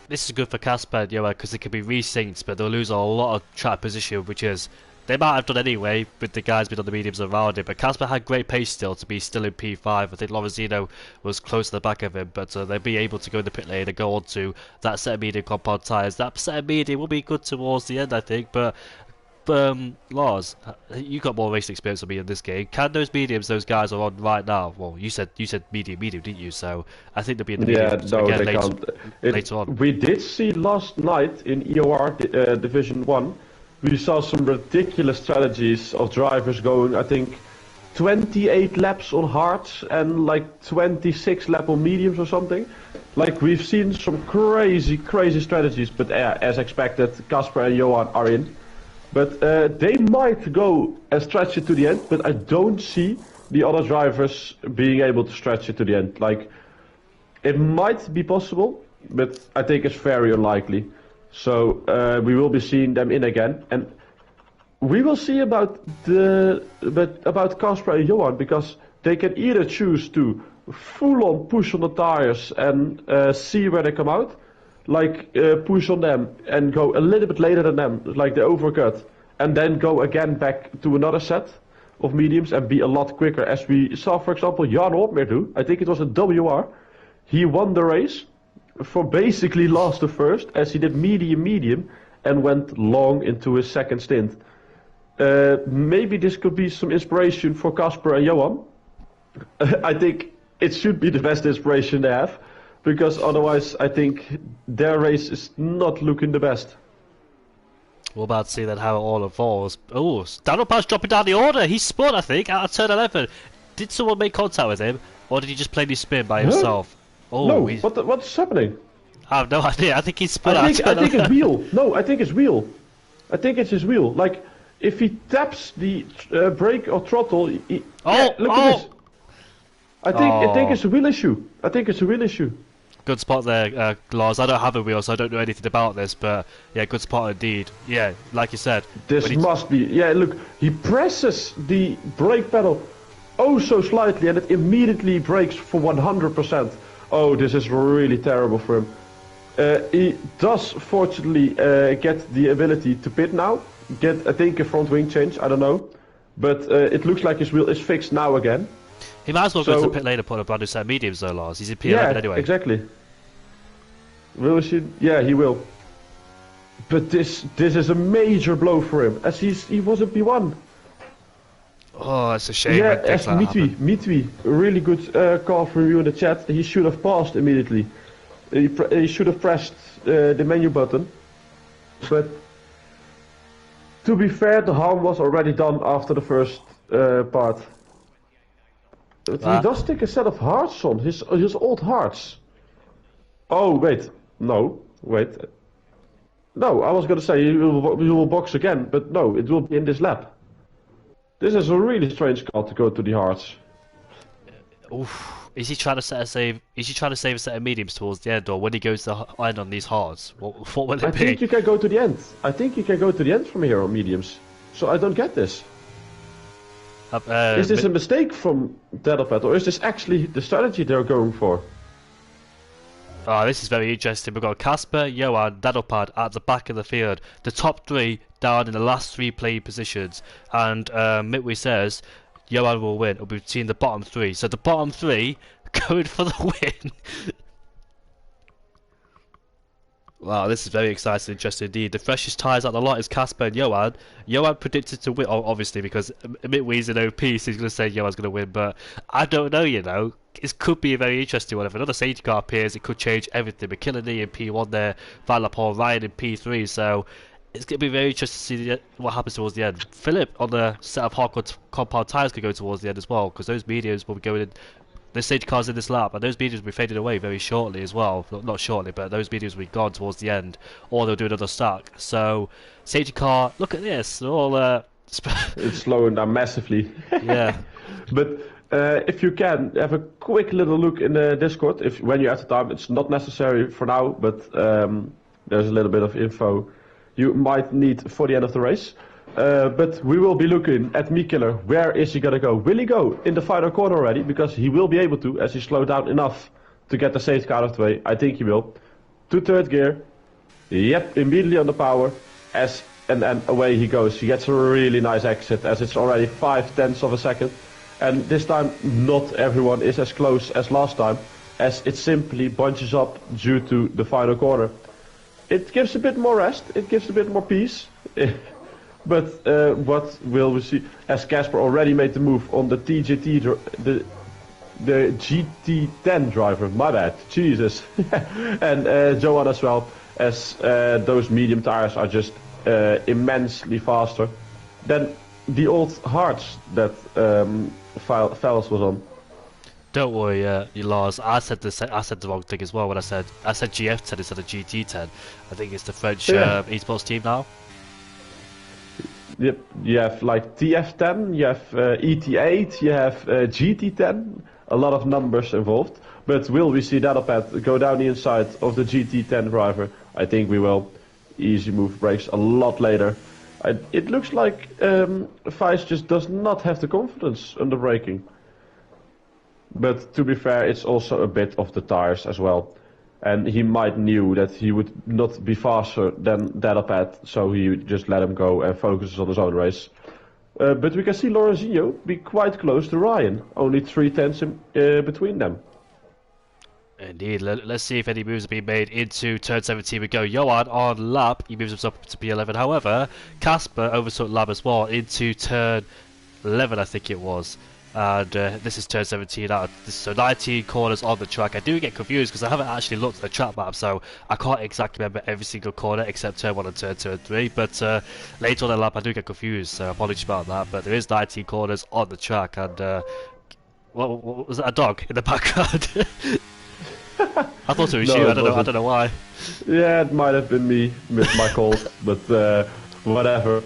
This is good for Casper and Johan because they could be resynced, but they'll lose a lot of track position, which is they might have done anyway with the guys being on the mediums around it. But Casper had great pace still to be still in P5. I think Lorenzino was close to the back of him, but they'll be able to go in the pit lane and go on to that set of medium compound tyres. That set of medium will be good towards the end, I think, but Lars, you got more racing experience than me in this game. Can those mediums those guys are on right now? Well, you said medium, didn't you? So I think they'll be in the mediums again later on. We did see last night in EOR Division 1, we saw some ridiculous strategies of drivers going, I think, 28 laps on hards and like 26 laps on mediums or something. Like we've seen some crazy strategies, but as expected, Casper and Johan are in. But they might go and stretch it to the end, but I don't see the other drivers being able to stretch it to the end. Like, it might be possible, but I think it's very unlikely. So we will be seeing them in again, and we will see about Casper and Johan, because they can either choose to full-on push on the tires and see where they come out, like push on them and go a little bit later than them, like the overcut, and then go again back to another set of mediums and be a lot quicker, as we saw, for example, Jan Opmeer do. I think it was a WR. He won the race for basically last to first, as he did medium and went long into his second stint. Maybe this could be some inspiration for Casper and Johan. I think it should be the best inspiration they have, because otherwise I think their race is not looking the best. We're about to see then how it all evolves. Oh, Daniel Paz dropping down the order. He spun, I think, out of turn 11. Did someone make contact with him, or did he just plainly spin by himself? Oh, no, what's happening? I have no idea. I think he spun I think it's wheel. No, I think it's wheel. I think it's his wheel. Like, if he taps the brake or throttle, look at this. I think it's a wheel issue. I think it's a wheel issue. Good spot there, Lars. I don't have a wheel, so I don't know anything about this, but yeah, good spot indeed. Yeah, like you said. This must be... Yeah, look, he presses the brake pedal oh so slightly, and it immediately brakes for 100%. Oh, this is really terrible for him. He does fortunately get the ability to pit now. Get, I think, a front wing change, I don't know. But it looks like his wheel is fixed now again. He might as well go to the pit lane and put a brand new set of mediums though, Lars. He's in P11 anyway. Yeah, exactly. Will he? Yeah, he will. But this is a major blow for him, as he was a P1. Oh, it's a shame. Yeah, as Mitwi, a really good call from you in the chat. He should have paused immediately. He should have pressed the menu button. But to be fair, the harm was already done after the first part. He does take a set of hearts on, his old hearts. Oh, wait. No, wait. No, I was gonna say he will box again, but no, it will be in this lap. This is a really strange call to go to the hearts. Oof. Is he trying to save a set of mediums towards the end, or when he goes to end on these hearts? What will it be? I think you can go to the end. I think you can go to the end from here on mediums. So I don't get this. Is this a mistake from Daddlepad, or is this actually the strategy they're going for? Oh, this is very interesting. We've got Casper, Johan, Daddlepad at the back of the field. The top three down in the last three playing positions. And Mitwi says Johan will win. It'll be between the bottom three. So the bottom three going for the win. Wow, this is very exciting and interesting indeed. The freshest tyres out the lot is Casper and Johan. Johan predicted to win, obviously, because Mitwi's an OP, so he's going to say Johan's going to win, but I don't know, you know. It could be a very interesting one. If another safety car appears, it could change everything. McKinney in P1 there, Van der Poel, Ryan in P3, so it's going to be very interesting to see what happens towards the end. Philip on the set of hardcore compound tyres could go towards the end as well, because those mediums will be going in. There's safety cars in this lap, and those mediums will be faded away very shortly as well. Not shortly, but those mediums will be gone towards the end, or they'll do another stack. So, safety car, look at this. They're all it's slowing down massively. Yeah. But if you can, have a quick little look in the Discord. When you have the time, it's not necessary for now, but there's a little bit of info you might need for the end of the race. But we will be looking at Mikkeller. Where is he gonna go? Will he go in the final corner already? Because he will be able to, as he slowed down enough to get the safety car out of the way. I think he will. To third gear. Yep, immediately on the power. And then away he goes. He gets a really nice exit, as it's already 0.5 of a second. And this time, not everyone is as close as last time, as it simply bunches up due to the final corner. It gives a bit more rest. It gives a bit more peace. But what will we see? As Casper already made the move on the TGT, the GT10 driver, my bad, Jesus. And Johan as well, as those medium tires are just immensely faster. Then the old hearts that Fowles was on. Don't worry, Lars. I said the wrong thing as well when I said GF10 instead of GT10. I think it's the French Yeah. esports team now. Yep, you have like TF10, you have ET8, you have GT10, a lot of numbers involved. But will we see Daddlepad go down the inside of the GT10 driver? I think we will. Easy move breaks a lot later. It looks like Vice just does not have the confidence under braking. But to be fair, it's also a bit of the tires as well. And he might knew that he would not be faster than Daddlepad, so he just let him go and focuses on his own race. But we can see Lorenzinho be quite close to Ryan, only 3/10 between them. Indeed, let's see if any moves have been made into turn 17. We go Johan on lap, he moves himself up to P11. However, Casper overtook lap as well into turn 11, I think it was. And this is turn 17 out. So 19 corners on the track. I do get confused because I haven't actually looked at the track map, so I can't exactly remember every single corner except turn 1 and turn 2 and 3. But later on in the lap, I do get confused, so apologies about that. But there is 19 corners on the track, and what was that, a dog in the background? I thought it was No, you. it I don't know. I wasn't. don't know why. Yeah, it might have been me with my cold, but whatever.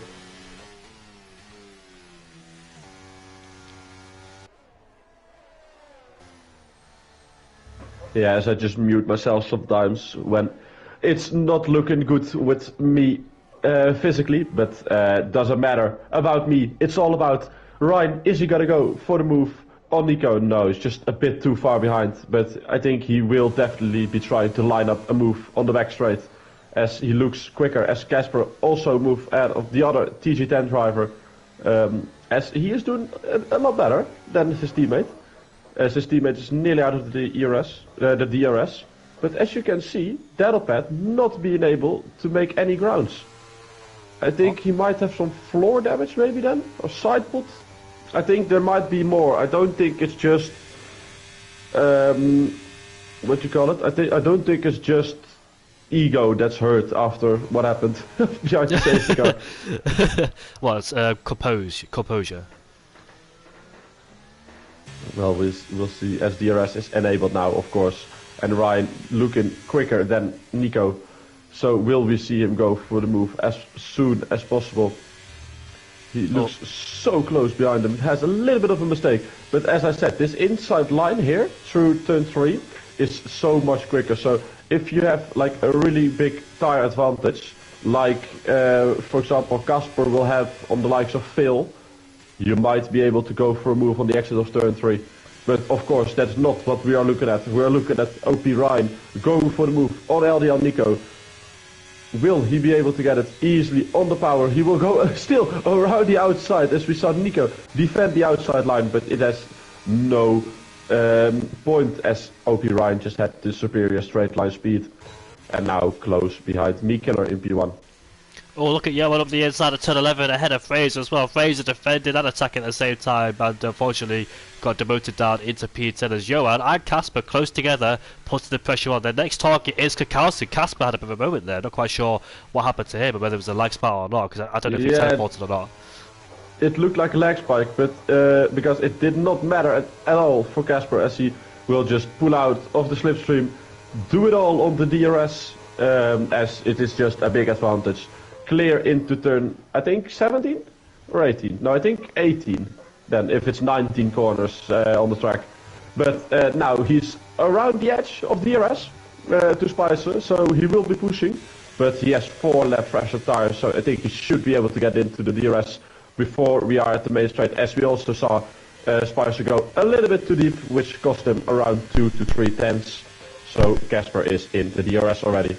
Yeah, as I just mute myself sometimes when it's not looking good with me physically, but doesn't matter about me. It's all about Ryan. Is he gonna go for the move on Nico? No, it's just a bit too far behind. But I think he will definitely be trying to line up a move on the back straight, as he looks quicker. As Casper also moved out of the other TG10 driver, as he is doing a lot better than his teammate. As his teammate is nearly out of the DRS. But as you can see, Daddlepad not being able to make any grounds. I think he might have some floor damage maybe then, or side pot. I think there might be more. I don't think it's just what you call it. I don't think it's just ego that's hurt after what happened behind the safety car. Well, it's composure. Well, we'll see as DRS is enabled now, of course, and Ryan looking quicker than Nico. So will we see him go for the move as soon as possible? He looks so close behind him. Has a little bit of a mistake, but as I said, this inside line here through turn 3 is so much quicker. So if you have like a really big tire advantage, like for example Casper will have on the likes of Phil, you might be able to go for a move on the exit of turn 3. But of course that's not what we are looking at. We are looking at OP Ryan going for the move on LDL Nico. Will he be able to get it easily on the power? He will go still around the outside as we saw Nico defend the outside line, but it has no point as OP Ryan just had the superior straight line speed and now close behind Mikiller in P1. Oh, look at Johan up the inside of turn 11 ahead of Fraser as well. Fraser defending and attacking at the same time, and unfortunately got demoted down into P10 as Johan and Casper close together, putting the pressure on. Their next target is Kakowski. Casper had a bit of a moment there. Not quite sure what happened to him, or whether it was a lag spot or not, because I don't know if he teleported or not. It looked like a lag spike, but because it did not matter at all for Casper, as he will just pull out of the slipstream, do it all on the DRS, as it is just a big advantage. Clear into turn, I think 17 or 18. No, I think 18. Then if it's 19 corners on the track, but now he's around the edge of DRS to Spicer, so he will be pushing. But he has 4 left fresher tires, so I think he should be able to get into the DRS before we are at the main straight. As we also saw Spicer go a little bit too deep, which cost him around 2 to 3 tenths. So Casper is in the DRS already.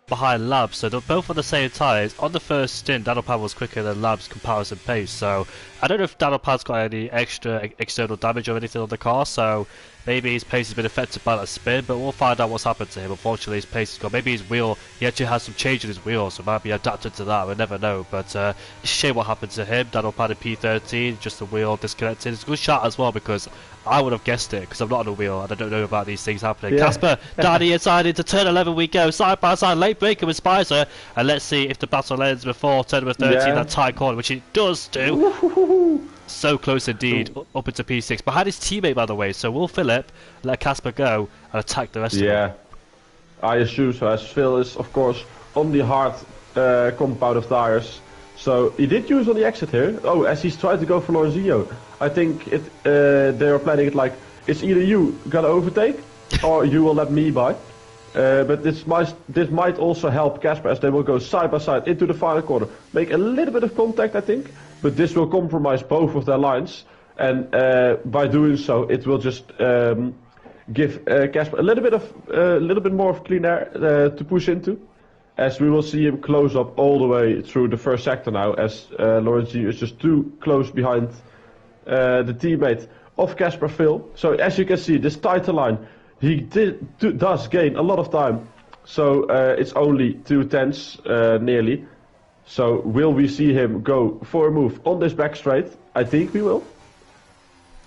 Behind Labs, so they're both on the same tyres. On the first stint, Daddlepad was quicker than Labs' comparison pace, so I don't know if Daddlepad's got any extra external damage or anything on the car, so maybe his pace has been affected by that spin, but we'll find out what's happened to him. Unfortunately, his pace has gone. Maybe his wheel, he actually has some change in his wheel, so might be adapted to that. We'll never know. But it's a shame what happened to him. Daniel Paddy P13, just the wheel disconnected. It's a good shot as well because I would have guessed it because I'm not on a wheel and I don't know about these things happening. Casper, Danny inside into turn 11 we go, side by side, late breaker with Spicer, and let's see if the battle ends before turn number 13, that tight corner, which it does do. So close indeed, up into P6, behind his teammate by the way, so will Philip let Casper go and attack the rest of them? Yeah, I assume so, as Phil is of course on the hard compound of tires. So he did use on the exit here. Oh, as he's trying to go for Lorenzinho. I think they are planning it like, it's either you gonna overtake or you will let me by. But this might also help Casper as they will go side by side into the final corner. Make a little bit of contact I think, but this will compromise both of their lines. And by doing so it will just give Casper a little bit more of clean air to push into. As we will see him close up all the way through the first sector now, as Lorenzinho is just too close behind the teammate of Casper Phil. So as you can see, this tighter line, he does gain a lot of time. So it's only 2/10 nearly. So will we see him go for a move on this back straight? I think we will.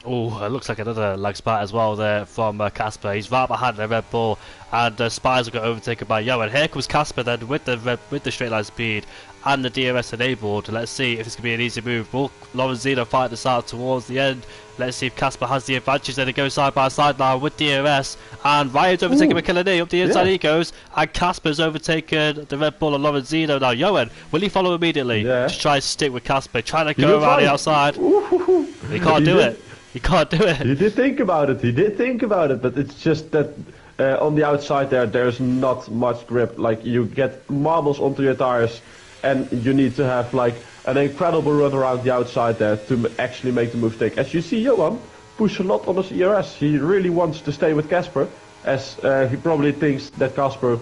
Oh, it looks like another lag spot as well there from Casper. He's right behind the Red Bull, and Spies got overtaken by Yo. And here comes Casper then with the straight line speed and the DRS enabled. Let's see if it's gonna be an easy move. Will Lorenzino fight this out towards the end? Let's see if Casper has the advantage. Then they go side by side now with DRS, and Ryan's overtaking McKillany up the inside. He goes, and Casper's overtaken the Red Bull and Lorenzino now. Yoan, will he follow immediately? Just try to stick with Casper, trying to go around the outside. He can't do it. He can't do it. He did think about it. He did think about it, but it's just that on the outside there's not much grip. Like you get marbles onto your tires, and you need to have like an incredible run around the outside there to actually make the move stick. As you see, Johan push a lot on his ERS. He really wants to stay with Casper, as he probably thinks that Casper,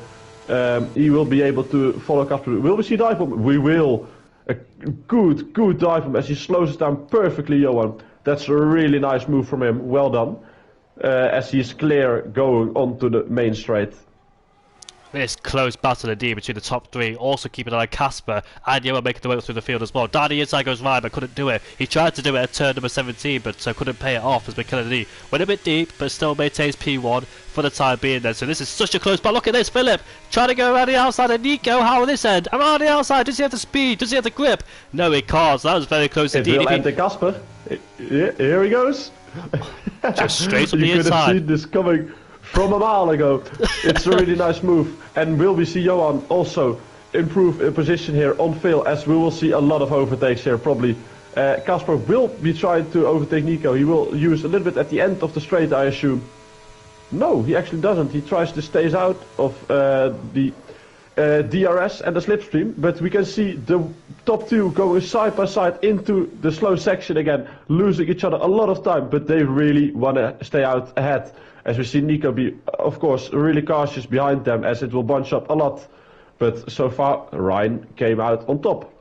he will be able to follow Casper. Will we see dive bomb? We will. A good dive bomb as he slows it down perfectly, Johan. That's a really nice move from him. Well done. As he's clear going onto the main straight. This close battle indeed between the top three. Also keeping an eye on Casper and Yoa making the way through the field as well. Danny inside goes right but couldn't do it. He tried to do it at turn number 17 but couldn't pay it off as McKillany went a bit deep but still maintains P1 for the time being then. So this is such a close battle. Look at this, Philip trying to go around the outside and Nico, how will this end? Around the outside, does he have the speed? Does he have the grip? No, he can't. So that was very close indeed. It will enter Casper. Here he goes. Just straight from the inside. You could have seen this coming from a mile ago. It's a really nice move. And will we see Johan also improve in position here on Phil, as we will see a lot of overtakes here probably. Casper will be trying to overtake Nico. He will use a little bit at the end of the straight, I assume. No, he actually doesn't. He tries to stay out of the DRS and the slipstream, but we can see the top two going side by side into the slow section again, losing each other a lot of time, but they really want to stay out ahead. As we see Nico be, of course, really cautious behind them, as it will bunch up a lot. But so far, Ryan came out on top.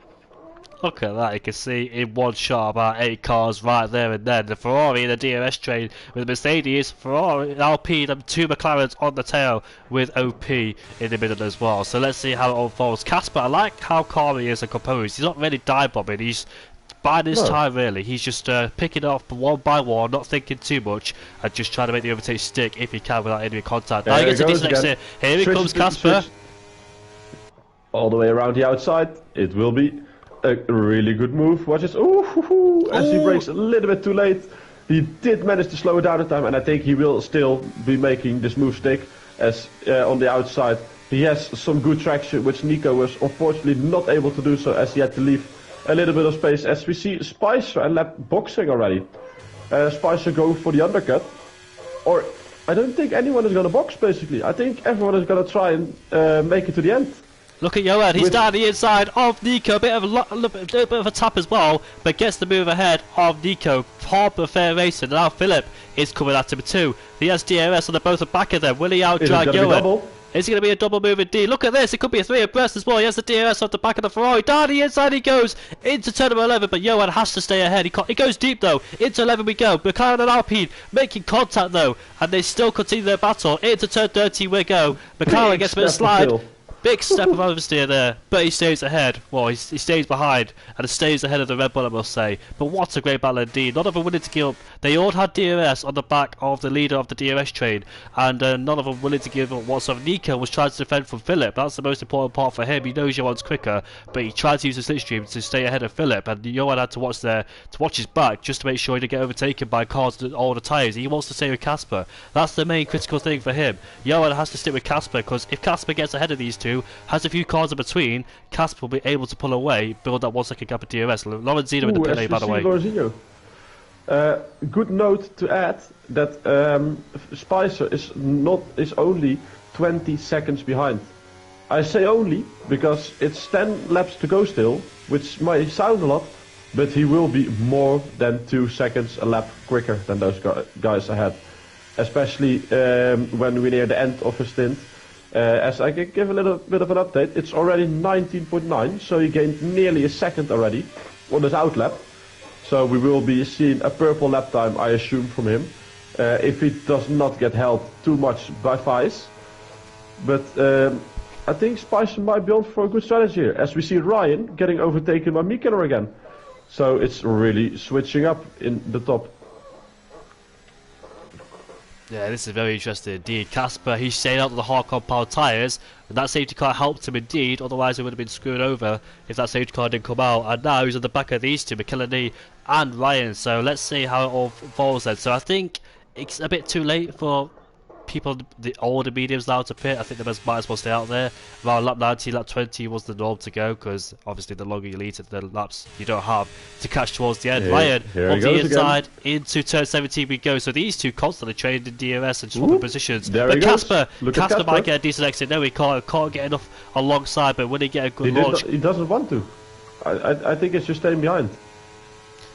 Look at that, you can see in one shot about 8 cars right there and then. The Ferrari and the DRS train with Mercedes, Ferrari, Alpine and 2 McLarens on the tail with OP in the middle as well. So let's see how it unfolds. Casper, I like how calm he is and composed. He's not really dive bombing, he's by this time really. He's just picking it up one by one, not thinking too much, and just trying to make the overtake stick if he can without any contact. Now he gets a decent exit. Here he comes, Casper. All the way around the outside, it will be a really good move. Watch this. Ooh, as he brakes a little bit too late. He did manage to slow it down in time, and I think he will still be making this move stick, as on the outside he has some good traction, which Nico was unfortunately not able to do so, as he had to leave a little bit of space. As we see Spicer and Lap boxing already. Spicer go for the undercut, or I don't think anyone is going to box basically. I think everyone is going to try and make it to the end. Look at Johan, he's down the inside of Nico, a bit of a tap as well, but gets the move ahead of Nico. Hard but fair racing, and now Philip is coming at him too. He has DRS on the both the back of them. Will he outdrag Johan? Is it going to be a double move indeed? Look at this. It could be a 3 abreast as well. He has the DRS off the back of the Ferrari. Down the inside he goes into turn number 11. But Johan has to stay ahead. He goes deep though. Into 11 we go. McLaren and Alpine making contact though. And they still continue their battle. Into turn 13 we go. McLaren gets a bit of slide. Big step of oversteer there, but he stays ahead. Well, he stays behind and stays ahead of the Red Bull, I must say. But what a great battle indeed. None of them willing to give up. They all had DRS on the back of the leader of the DRS train, and none of them willing to give up whatsoever. Nico was trying to defend from Philip. That's the most important part for him. He knows Johan's quicker, but he tried to use the slipstream to stay ahead of Philip, and Johan had to watch his back just to make sure he didn't get overtaken by cars and all the tyres. He wants to stay with Casper. That's the main critical thing for him. Johan has to stick with Casper, because if Casper gets ahead of these two, has a few cars in between, Casper will be able to pull away, build that 1 second gap of DRS. Lorenzino in the pit lane, by the way. Good note to add that Spicer is only 20 seconds behind. I say only because it's 10 laps to go still, which might sound a lot, but he will be more than 2 seconds a lap quicker than those guys ahead, especially when we're near the end of his stint. As I can give a little bit of an update, it's already 19.9, so he gained nearly a second already on his outlap. So we will be seeing a purple lap time, I assume, from him, if he does not get held too much by Vice. But I think Spicer might be on for a good strategy here, as we see Ryan getting overtaken by Mikeller again. So it's really switching up in the top. Yeah, this is very interesting indeed. Casper, he's staying out of the hard compound tyres, and that safety car helped him indeed, otherwise he would have been screwed over if that safety car didn't come out. And now he's on the back of these two, McKillany and Ryan, so let's see how it all falls then. So I think it's a bit too late for people, the older mediums now to pit. I think they might as well stay out there. Around lap 90, lap 20 was the norm to go, because obviously the longer you lead it, the laps you don't have to catch towards the end. Ryan on the inside again. Into turn 17 we go. So these two constantly trained in DRS and swapping positions. But Casper might get a decent exit. No, he can't get enough alongside, but when he get a good launch, he doesn't want to. I think it's just staying behind,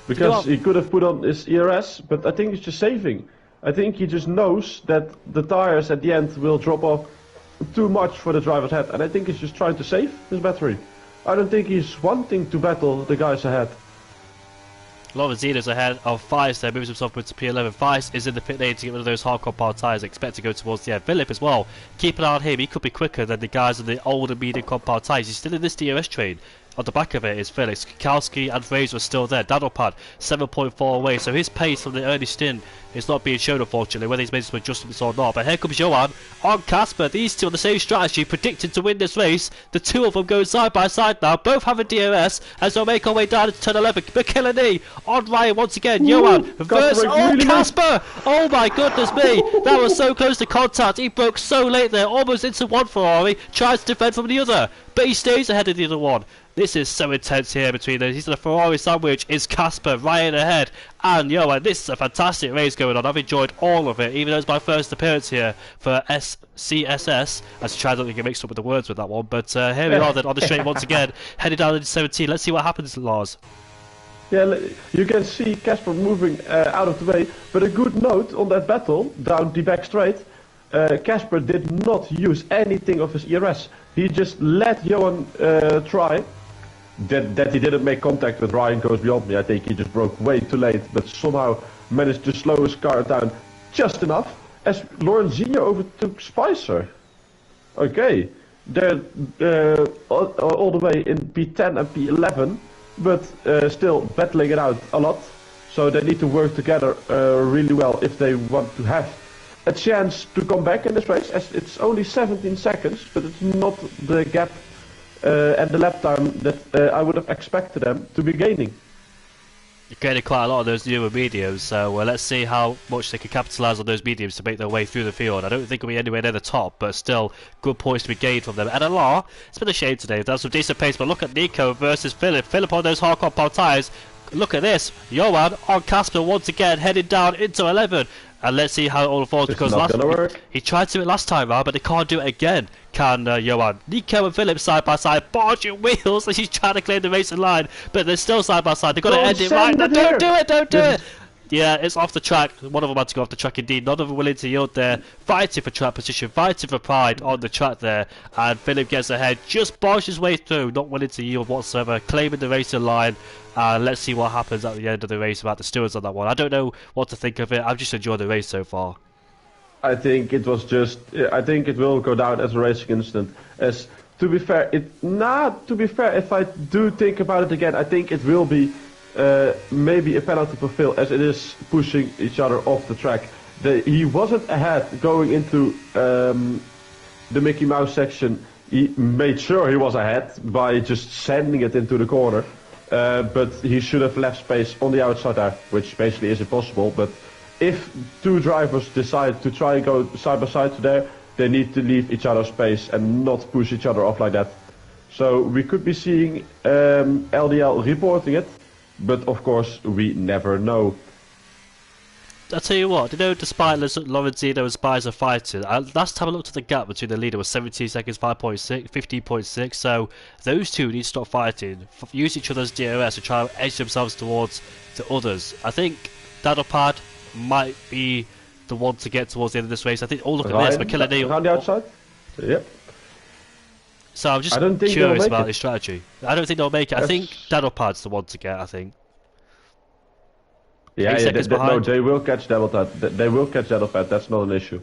because he could have put on his ERS, but I think it's just saving. I think he just knows that the tires at the end will drop off too much for the driver's head, and I think he's just trying to save his battery. I don't think he's wanting to battle the guys ahead. Lorenzino's ahead of Fies there, moves himself into P11. Fies is in the pit lane to get rid of those hard compound tyres, expect to go towards the end. Philip as well, keep an eye on him, he could be quicker than the guys in the older medium compound tyres. He's still in this DRS train. On the back of it is Felix. Kowski and Fraser are still there. Dadopad 7.4 away, so his pace from the early stint is not being shown, unfortunately, whether he's made some adjustments or not. But here comes Johan on Casper. These two on the same strategy, predicted to win this race. The two of them going side by side now, both having DRS as they'll make our way down into turn 11. McKillany on Ryan once again. Johan versus Casper. Oh my goodness me, that was so close to contact. He broke so late there, almost into one Ferrari, tries to defend from the other, but he stays ahead of the other one. This is so intense here between those. He's in a Ferrari sandwich. Is Casper Ryan ahead? And Johan, this is a fantastic race going on. I've enjoyed all of it, even though it's my first appearance here for CSS. I tried not to get mixed up with the words with that one, but here we are then on the straight once again, headed down into 17. Let's see what happens, Lars. Yeah, you can see Casper moving out of the way, but a good note on that battle down the back straight. Casper did not use anything of his ERS. He just let Johan try. That he didn't make contact with Ryan goes beyond me. I think he just broke way too late, but somehow managed to slow his car down just enough as Lorenzino overtook Spicer. Okay, they're all the way in P10 and P11, but still battling it out a lot. So they need to work together really well if they want to have a chance to come back in this race, as it's only 17 seconds, but it's not the gap and the lap time that I would have expected them to be gaining. You're getting quite a lot of those newer mediums, so let's see how much they can capitalise on those mediums to make their way through the field. I don't think we'll be anywhere near the top, but still good points to be gained from them. And Alar, it's been a shame today. That's some decent pace, but look at Nico versus Philip. Philip on those hard compound tyres. Look at this. Johan on Casper once again, heading down into 11. And let's see how it all unfolds, because he tried to do it last time round, but they can't do it again, can Johan. Nico and Philip side by side, barging wheels as he's trying to clear the racing line, but they're still side by side. They've got to end it right now. Don't do it, don't do it! Yeah, it's off the track. One of them had to go off the track indeed. None of them willing to yield there. Fighting for track position, fighting for pride on the track there. And Philip gets ahead, just barges his way through, not willing to yield whatsoever, claiming the racing line. Let's see what happens at the end of the race about the stewards on that one. I don't know what to think of it. I've just enjoyed the race so far. I think it was just. I think it will go down as a racing incident. As to be fair, to be fair, if I do think about it again, I think it will be maybe a penalty for Phil, as it is pushing each other off the track. He wasn't ahead going into the Mickey Mouse section. He made sure he was ahead by just sending it into the corner. But he should have left space on the outside there, which basically is impossible. But if two drivers decide to try and go side by side to there, they need to leave each other space and not push each other off like that. So we could be seeing LDL reporting it, but of course we never know. I'll tell you what, despite Lorenzino and Spies are fighting, last time I looked at the gap between the leader was 17 seconds, 5.6, 15.6, so those two need to stop fighting, use each other's DRS to try and edge themselves towards the others. I think Dadopad might be the one to get towards the end of this race. I think, look at this, McKillen around the outside? Yep. So I'm just curious about his strategy. I don't think they'll make it. I think Dadopad's the one to get, I think. Yeah, no, they will catch Dadopad. They will catch Dadopad, that's not an issue.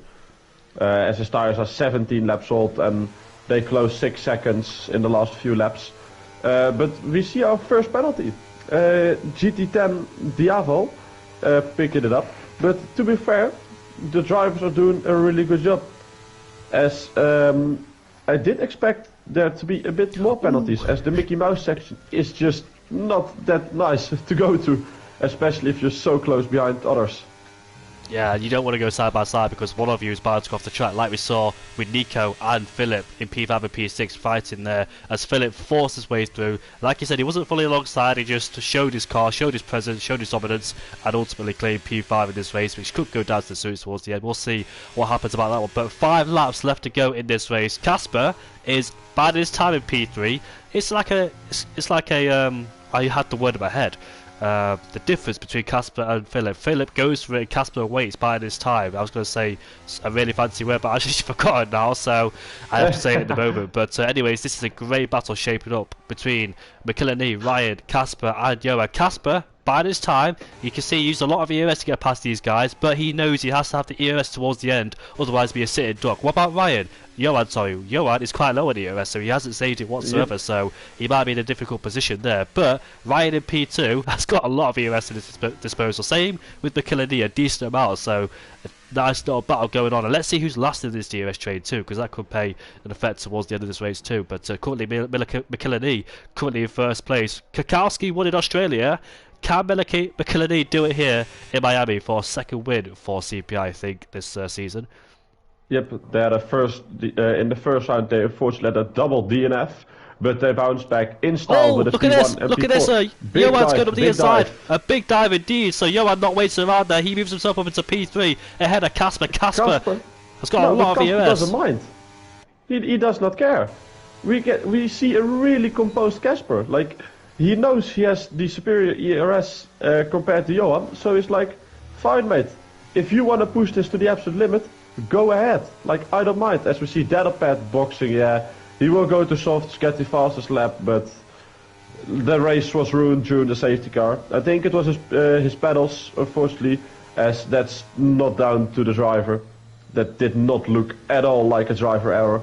As his tires are 17 laps old and they close 6 seconds in the last few laps. But we see our first penalty. GT10 Diavo picking it up. But to be fair, the drivers are doing a really good job. As I did expect there to be a bit more penalties, as the Mickey Mouse section is just not that nice to go to, especially if you're so close behind others. Yeah, you don't want to go side by side because one of you is bound to go off the track, like we saw with Nico and Philip in P5 and P6 fighting there, as Philip forced his way through. Like you said, he wasn't fully alongside, he just showed his car, showed his presence, showed his dominance, and ultimately claimed P5 in this race, which could go down to the suits towards the end. We'll see what happens about that one. But 5 laps left to go in this race. Casper is bad his time in P3. I had the word in my head. The difference between Casper and Philip. Philip goes for it, Casper waits by this time. I was going to say a really fancy word, but I actually forgot it now, so I have to say it in the moment. But anyways, this is a great battle shaping up between McKillen, Ryan, Casper and Johan. Casper, by this time, you can see he used a lot of EOS to get past these guys, but he knows he has to have the EOS towards the end, otherwise be a sitting duck. What about Ryan? Johan is quite low on EOS, so he hasn't saved it whatsoever, so he might be in a difficult position there. But Ryan in P2 has got a lot of EOS at his disposal. Same with McKillen, a decent amount, so a nice little battle going on. And let's see who's last in this DRS trade too, because that could pay an effect towards the end of this race too. But currently McKillen currently in first place. Kakowski won in Australia. Can McKillen do it here in Miami for a second win for CPI, I think, this season? Yep, they had in the first round they unfortunately had a double DNF, but they bounced back in style with a P1 and look P4. At this, Johan's going up the inside. Dive. A big dive indeed, so Johan not waiting around there, he moves himself up into P3 ahead of Casper. Casper has got a lot of EOS. Casper doesn't mind. He does not care. We see a really composed Casper. Like, he knows he has the superior ERS compared to Johan, so he's like, fine mate, if you want to push this to the absolute limit, go ahead. Like, I don't mind. As we see Dadopad boxing, yeah, he will go to softs, get the fastest lap, but the race was ruined during the safety car. I think it was his pedals, unfortunately, as that's not down to the driver. That did not look at all like a driver error.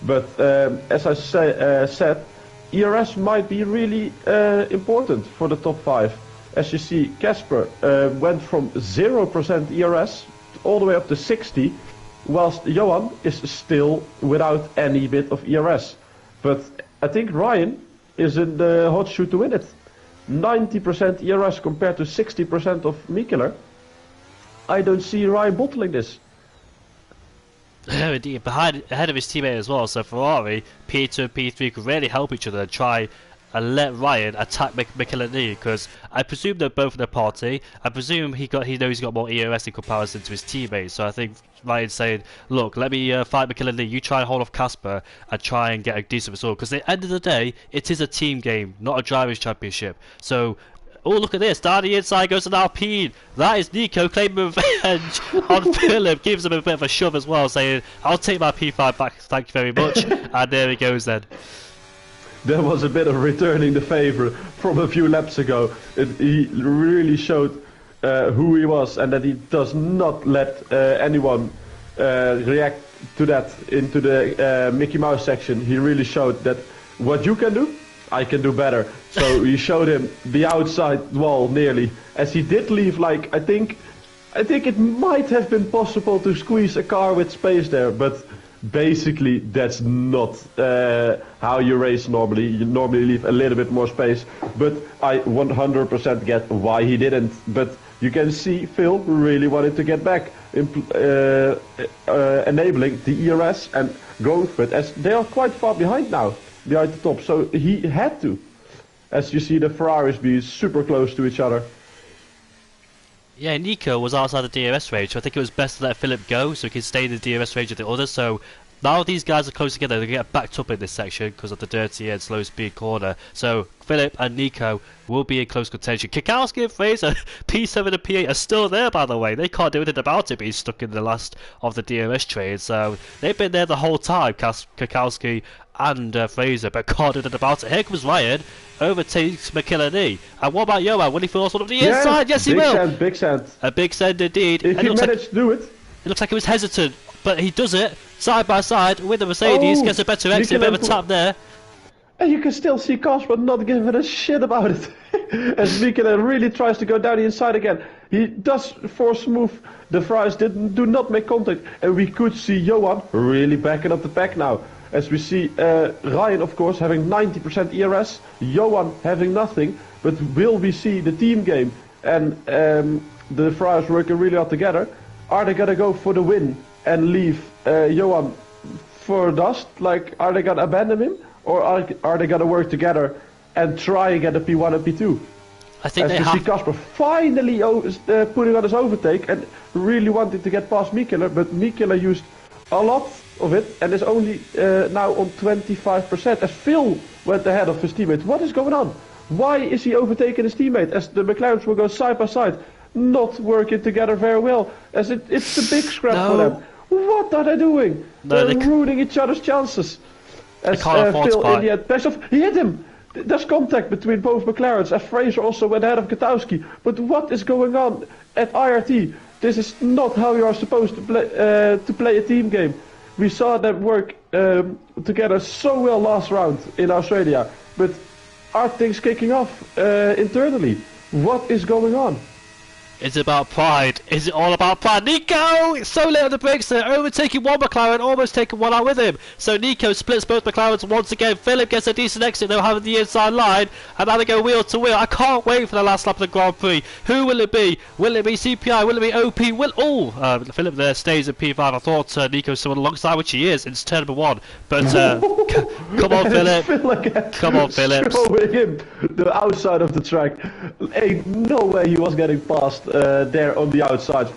But as I said, ERS might be really important for the top 5. As you see, Casper went from 0% ERS all the way up to 60, whilst Johan is still without any bit of ERS. But I think Ryan is in the hot shoe to win it. 90% ERS compared to 60% of Mikkeler. I don't see Ryan bottling this. Indeed, ahead of his teammate as well, so Ferrari, P2 and P3 could really help each other and try and let Ryan attack McKillen, because I presume they're both in the party. I presume he knows he's got more EOS in comparison to his teammates, so I think Ryan's saying, look, let me fight McKillen, you try and hold off Casper and try and get a decent result, because at the end of the day, it is a team game, not a drivers' championship. So Oh, look at this. Down the inside goes an Alpine. That is Nico claiming revenge on Philip. Gives him a bit of a shove as well, saying, I'll take my P5 back, thank you very much. And there he goes then. There was a bit of returning the favor from a few laps ago. He really showed who he was, and that he does not let anyone react to that into the Mickey Mouse section. He really showed that what you can do, I can do better. So he showed him the outside wall nearly, as he did leave, like, I think it might have been possible to squeeze a car with space there, but basically that's not how you race normally. You normally leave a little bit more space, but I 100% get why he didn't. But you can see Phil really wanted to get back, enabling the ERS and going for it, as they are quite far behind now, behind the top, so he had to, as you see the Ferraris be super close to each other. Yeah, Nico was outside the DRS range, so I think it was best to let Philip go so he can stay in the DRS range of the others. So now these guys are close together, they get backed up in this section because of the dirty and slow speed corner. So Philip and Nico will be in close contention. Kikowski and Fraser, P7 and P8 are still there, by the way. They can't do anything about it being stuck in the last of the DRS train. So they've been there the whole time, Kikowski and Fraser, but can't do anything about it. Here comes Ryan, overtakes McKillany. And what about Johan? Will he force one of the inside? Yes, he will. Big send. A big send indeed. If he managed to do it. It looks like he was hesitant, but he does it side by side with the Mercedes. Gets a better exit, a bit of a tap there. And you can still see Casper not giving a shit about it. As Mikkelsen really tries to go down the inside again. He does force move. The Ferraris do not make contact. And we could see Johan really backing up the pack now. As we see Ryan, of course, having 90% ERS. Johan having nothing. But will we see the team game and the Ferraris working really hard together? Are they going to go for the win and leave Johan for dust? Like, are they going to abandon him? Or are they going to work together and try and get a P1 and P2? I think as we see Casper finally putting on his overtake and really wanting to get past Mikkeler, but Mikkeler used a lot of it and is only now on 25%, as Phil went ahead of his teammate. What is going on? Why is he overtaking his teammate, as the McLarens will go side by side, not working together very well, as it's a big scrap for them. What are they doing? No, they're ruining each other's chances. As Phil in the end best of, he hit him. There's contact between both McLarens, as Fraser also went ahead of Katowski. But what is going on at IRT? This is not how you are supposed to play a team game. We saw them work together so well last round in Australia, but are things kicking off internally? What is going on? It's about pride. Is it all about pride? Nico! It's so late on the brakes there, overtaking one McLaren, almost taking one out with him. So Nico splits both McLarens once again. Philip gets a decent exit, they'll have the inside line, and now they go wheel to wheel. I can't wait for the last lap of the Grand Prix. Who will it be? Will it be CPI? Will it be OP? Philip there stays at P5. I thought Nico was someone alongside, which he is. It's turn number one. But come on, Philip. Come on, Philip. Showing him the outside of the track. Ain't no way he was getting past there on the outside,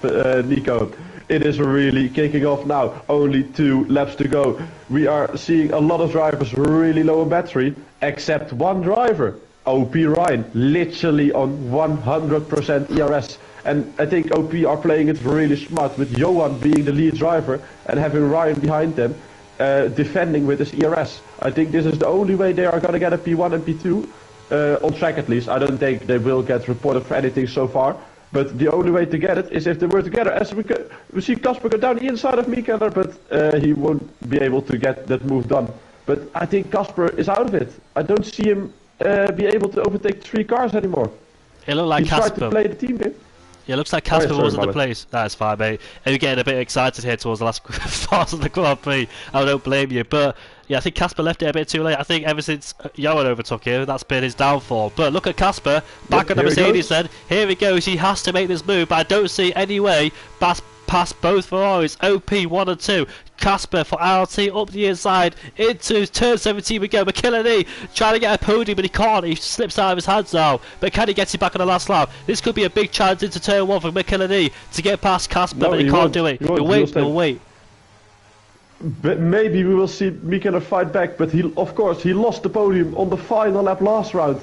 Nico. It is really kicking off now. Only 2 laps to go. We are seeing a lot of drivers really low on battery, except one driver, OP Ryan, literally on 100% ERS. And I think OP are playing it really smart, with Johan being the lead driver and having Ryan behind them, defending with his ERS. I think this is the only way they are going to get a P1 and P2 on track, at least. I don't think they will get reported for anything so far. But the only way to get it is if they were together. As we see Casper go down the inside of Mikkeler, but he won't be able to get that move done. But I think Casper is out of it. I don't see him be able to overtake 3 cars anymore. It looked like Casper. He tried to play the team game. Yeah, it looks like Casper was in the place. That's fine, mate. And you're getting a bit excited here towards the last part of the Grand Prix. I don't blame you. But yeah, I think Casper left it a bit too late. I think ever since Johan overtook him, that's been his downfall. But look at Casper, back on the Mercedes then. Here he goes. He has to make this move, but I don't see any way past both Ferraris, OP 1 and 2. Casper for RT up the inside into turn 17 we go. McKillany trying to get a podium, but he can't. He slips out of his hands now. But can he get it back on the last lap? This could be a big chance into turn 1 for McKillany to get past Casper, but he can't do it. He'll wait. But maybe we will see Mikkeler fight back, but of course he lost the podium on the final lap last round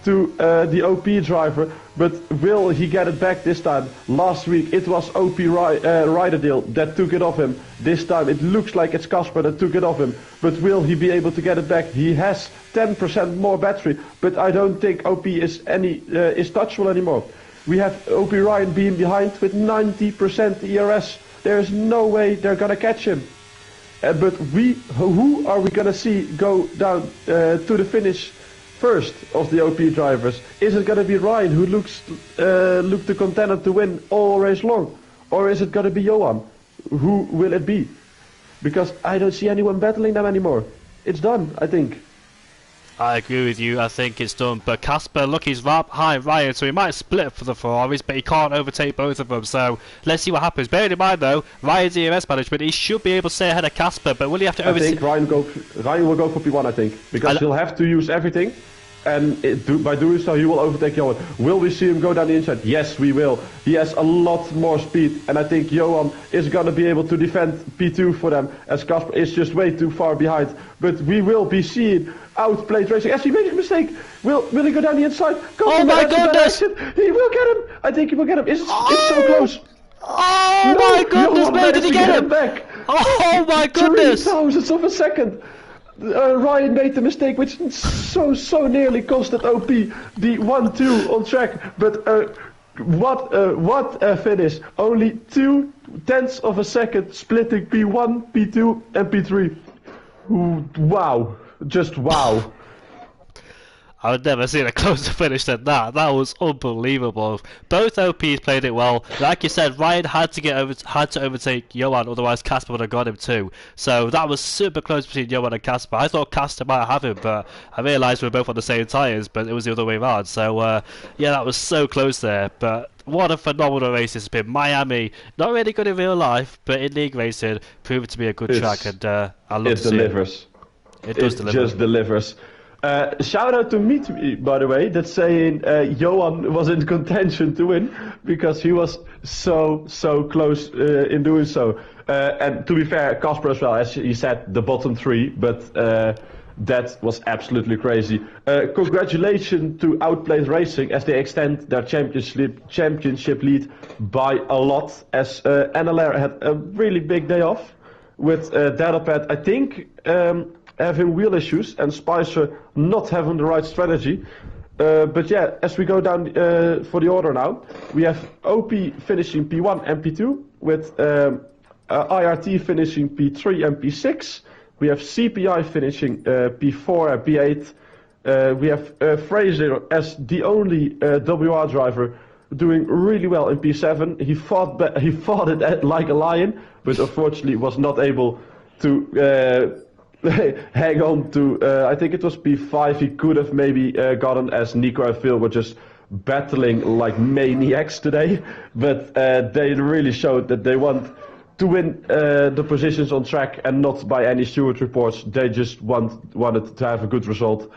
to the OP driver, but will he get it back this time? Last week it was Rider that took it off him. This time it looks like it's Casper that took it off him, but will he be able to get it back? He has 10% more battery, but I don't think OP is touchable anymore. We have OP Ryan being behind with 90% ERS. There's no way they're gonna catch him. But who are we gonna see go down to the finish first of the OP drivers? Is it gonna be Ryan, who looked the contender to win all race long, or is it gonna be Johan? Who will it be? Because I don't see anyone battling them anymore. It's done, I think. I agree with you. I think it's done. But Casper, look, he's right behind Ryan, so he might split for the Ferraris, but he can't overtake both of them. So let's see what happens. Bearing in mind, though, Ryan's ERS management, he should be able to stay ahead of Casper, but will he have to overtake? I think Ryan will go for P1, I think, because he'll have to use everything, and by doing so, he will overtake Johan. Will we see him go down the inside? Yes, we will. He has a lot more speed, and I think Johan is going to be able to defend P2 for them, as Casper is just way too far behind. But we will be seeing outplayed racing. As he made a mistake, will he go down the inside? Oh my goodness! He will get him! I think he will get him. It's so close! Oh no, my goodness, where did he get him? Back. Oh my goodness! 0.003 of a second! Ryan made the mistake, which so nearly costed OP the 1-2 on track. But what a finish! Only 0.2 of a second splitting P1, P2 and P3. Ooh, wow. Just wow. I've never seen a closer finish than that. That was unbelievable. Both OPs played it well. Like you said, Ryan had to overtake Johan, otherwise Casper would have got him too. So that was super close between Johan and Casper. I thought Casper might have him, but I realised we were both on the same tyres, but it was the other way around. So yeah, that was so close there. But what a phenomenal race it's been. Miami, not really good in real life, but in league racing, proved to be a good track, and I love to see delivers. It does deliver. It just delivers. Shout out to Meet, by the way, that's saying Johan was in contention to win because he was so close in doing so. And to be fair, Casper as well, as he said, the bottom three, but that was absolutely crazy. Congratulations to Outplayed Racing as they extend their championship lead by a lot, as NLR had a really big day off with Daddlepad, I think, having wheel issues and Spicer not having the right strategy. But yeah, as we go down for the order now, we have OP finishing P1 and P2, with IRT finishing P3 and P6. We have CPI finishing P4 and P8. We have Fraser as the only WR driver doing really well in P7. He fought it like a lion, but unfortunately was not able to hang on to, I think it was P5. He could have maybe gotten, as Nico and Phil were just battling like maniacs today, but they really showed that they want to win the positions on track and not by any steward reports. They just wanted to have a good result.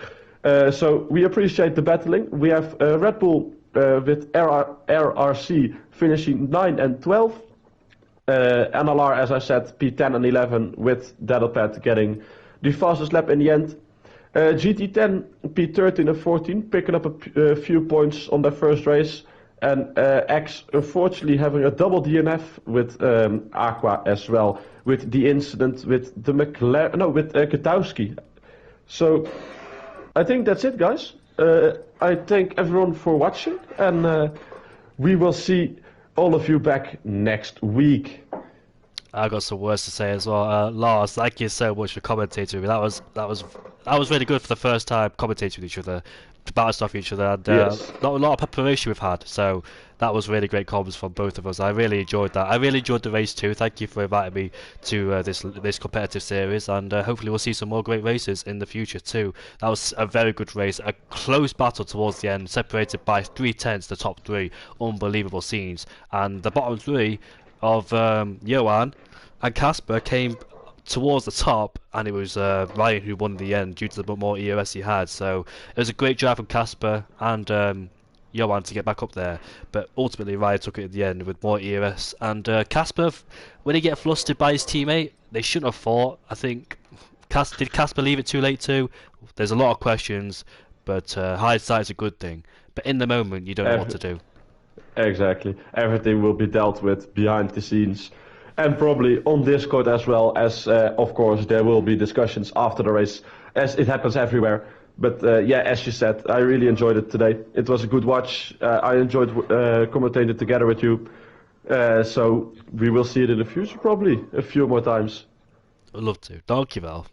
So we appreciate the battling. We have Red Bull with RRC finishing 9 and 12. NLR, as I said, P10 and 11, with Daddlepad getting the fastest lap in the end. GT10, P13 and 14, picking up a few points on their first race. And X, unfortunately, having a double DNF with Aqua as well, with the incident with the McLaren, no, with Katowski. So I think that's it, guys. I thank everyone for watching, and we will see all of you back next week. I got some words to say as well. Lars, thank you so much for commentating. That was really good for the first time commentating with each other, bouncing off each other, and yes. Not a lot of preparation we've had. So that was really great comments from both of us. I really enjoyed that. I really enjoyed the race too. Thank you for inviting me to this competitive series, and hopefully we'll see some more great races in the future too. That was a very good race, a close battle towards the end, separated by 3/10 the top three. Unbelievable scenes, and the bottom three of Johan and Casper came towards the top, and it was Ryan who won in the end due to the more EOS he had. So it was a great drive from Casper and Johan to get back up there, but ultimately Ryan took it at the end with more EOS. And Casper, when he get flustered by his teammate, they shouldn't have fought. I think did Casper leave it too late too? There's a lot of questions, But hindsight's a good thing. But in the moment, you don't know what to Ev- do. exactly. Everything will be dealt with behind the scenes. And probably on Discord as well as, of course, there will be discussions after the race, as it happens everywhere. But yeah, as you said, I really enjoyed it today. It was a good watch. I enjoyed commentating together with you. So we will see it in the future, probably a few more times. I'd love to. Dankjewel.